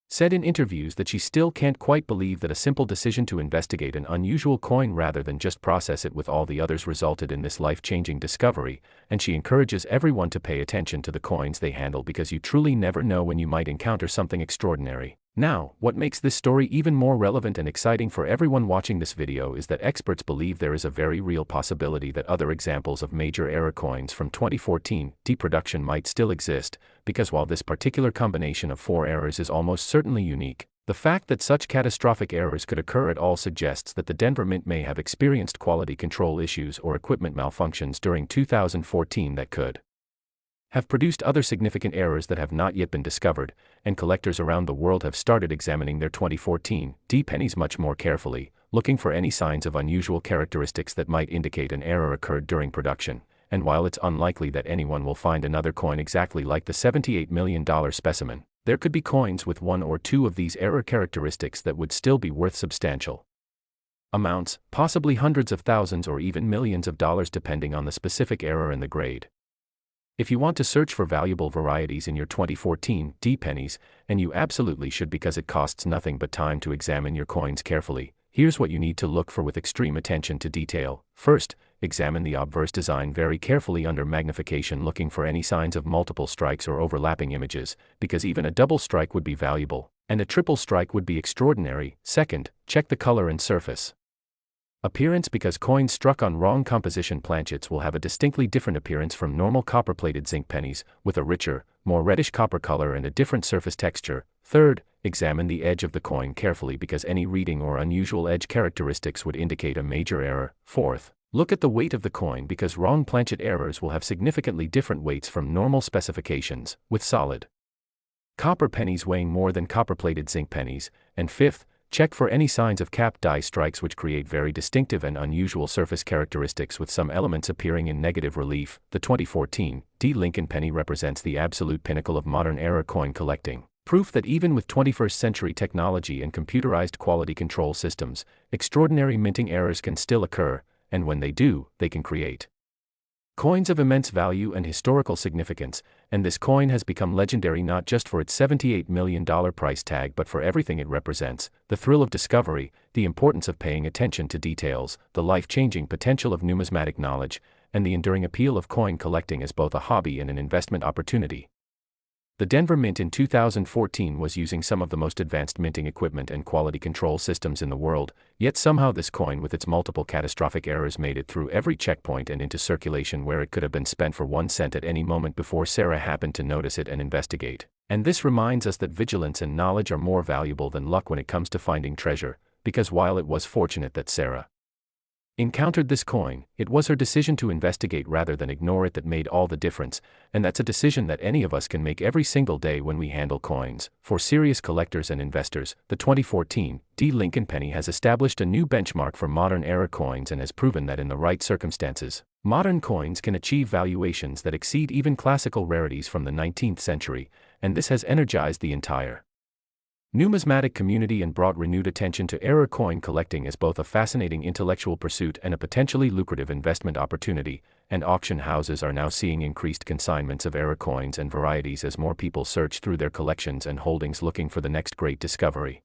said in interviews that she still can't quite believe that a simple decision to investigate an unusual coin rather than just process it with all the others resulted in this life-changing discovery, and she encourages everyone to pay attention to the coins they handle because you truly never know when you might encounter something extraordinary. Now, what makes this story even more relevant and exciting for everyone watching this video is that experts believe there is a very real possibility that other examples of major era coins from 2014 production might still exist, because while this particular combination of four errors is almost certainly unique, the fact that such catastrophic errors could occur at all suggests that the Denver Mint may have experienced quality control issues or equipment malfunctions during 2014 that could have produced other significant errors that have not yet been discovered, and collectors around the world have started examining their 2014 D pennies much more carefully, looking for any signs of unusual characteristics that might indicate an error occurred during production. And while it's unlikely that anyone will find another coin exactly like the $78 million specimen, there could be coins with one or two of these error characteristics that would still be worth substantial amounts, possibly hundreds of thousands or even millions of dollars depending on the specific error and the grade. If you want to search for valuable varieties in your 2014 D pennies, and you absolutely should because it costs nothing but time to examine your coins carefully, here's what you need to look for with extreme attention to detail. First, examine the obverse design very carefully under magnification, looking for any signs of multiple strikes or overlapping images, because even a double strike would be valuable, and a triple strike would be extraordinary. Second, check the color and surface appearance, because coins struck on wrong composition planchets will have a distinctly different appearance from normal copper-plated zinc pennies, with a richer, more reddish copper color and a different surface texture. Third, examine the edge of the coin carefully, because any reading or unusual edge characteristics would indicate a major error. Fourth, look at the weight of the coin, because wrong planchet errors will have significantly different weights from normal specifications, with solid copper pennies weighing more than copper-plated zinc pennies. And fifth, check for any signs of capped die strikes, which create very distinctive and unusual surface characteristics with some elements appearing in negative relief. The 2014 D Lincoln penny represents the absolute pinnacle of modern-era coin collecting. Proof that even with 21st century technology and computerized quality control systems, extraordinary minting errors can still occur, and when they do, they can create coins of immense value and historical significance. And this coin has become legendary not just for its $78 million price tag but for everything it represents: the thrill of discovery, the importance of paying attention to details, the life-changing potential of numismatic knowledge, and the enduring appeal of coin collecting as both a hobby and an investment opportunity. The Denver Mint in 2014 was using some of the most advanced minting equipment and quality control systems in the world, yet somehow this coin with its multiple catastrophic errors made it through every checkpoint and into circulation, where it could have been spent for 1 cent at any moment before Sarah happened to notice it and investigate. And this reminds us that vigilance and knowledge are more valuable than luck when it comes to finding treasure, because while it was fortunate that Sarah encountered this coin, it was her decision to investigate rather than ignore it that made all the difference, and that's a decision that any of us can make every single day when we handle coins. For serious collectors and investors, the 2014 D Lincoln penny has established a new benchmark for modern-era coins and has proven that in the right circumstances, modern coins can achieve valuations that exceed even classical rarities from the 19th century, and this has energized the entire numismatic community and brought renewed attention to era coin collecting as both a fascinating intellectual pursuit and a potentially lucrative investment opportunity. And auction houses are now seeing increased consignments of era coins and varieties as more people search through their collections and holdings looking for the next great discovery.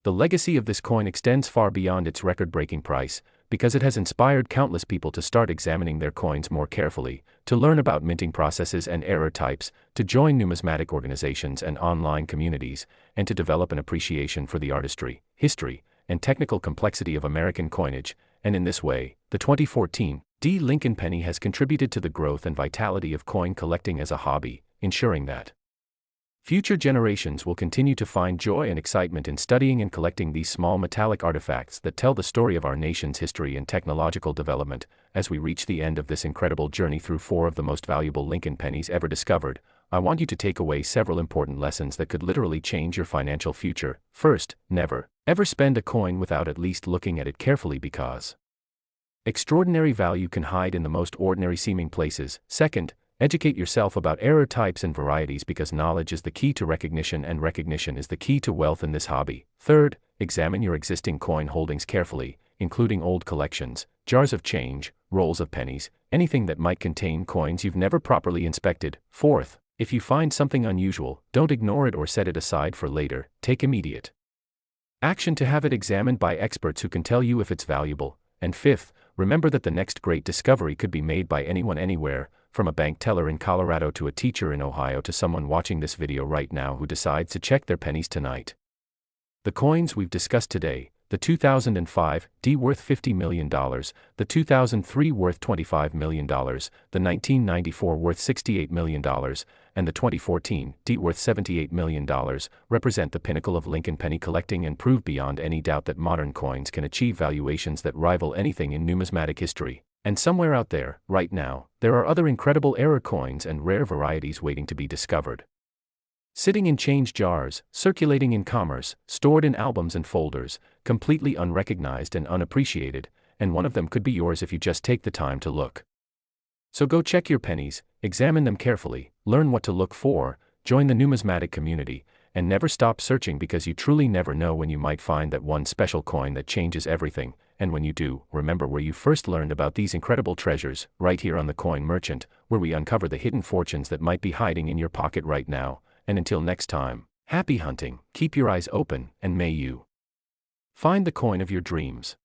The legacy of this coin extends far beyond its record-breaking price, because it has inspired countless people to start examining their coins more carefully, to learn about minting processes and error types, to join numismatic organizations and online communities, and to develop an appreciation for the artistry, history, and technical complexity of American coinage. And in this way, the 2014 D Lincoln penny has contributed to the growth and vitality of coin collecting as a hobby, ensuring that future generations will continue to find joy and excitement in studying and collecting these small metallic artifacts that tell the story of our nation's history and technological development. As we reach the end of this incredible journey through 4 of the most valuable Lincoln pennies ever discovered, I want you to take away several important lessons that could literally change your financial future. First, never, ever spend a coin without at least looking at it carefully, because extraordinary value can hide in the most ordinary seeming places. Second, educate yourself about error types and varieties, because knowledge is the key to recognition and recognition is the key to wealth in this hobby. Third, examine your existing coin holdings carefully, including old collections, jars of change, rolls of pennies, anything that might contain coins you've never properly inspected. Fourth, if you find something unusual, don't ignore it or set it aside for later. Take immediate action to have it examined by experts who can tell you if it's valuable. And fifth, remember that the next great discovery could be made by anyone anywhere, from a bank teller in Colorado to a teacher in Ohio to someone watching this video right now who decides to check their pennies tonight. The coins we've discussed today: the 2005 D worth $50 million, the 2003 worth $25 million, the 1994 worth $68 million, and the 2014 D worth $78 million, represent the pinnacle of Lincoln penny collecting and prove beyond any doubt that modern coins can achieve valuations that rival anything in numismatic history. And somewhere out there, right now, there are other incredible error coins and rare varieties waiting to be discovered, sitting in change jars, circulating in commerce, stored in albums and folders, completely unrecognized and unappreciated, and one of them could be yours if you just take the time to look. So go check your pennies, examine them carefully, learn what to look for, join the numismatic community, and never stop searching, because you truly never know when you might find that one special coin that changes everything. And when you do, remember where you first learned about these incredible treasures, right here on The Coin Merchant, where we uncover the hidden fortunes that might be hiding in your pocket right now. And until next time, happy hunting, keep your eyes open, and may you find the coin of your dreams.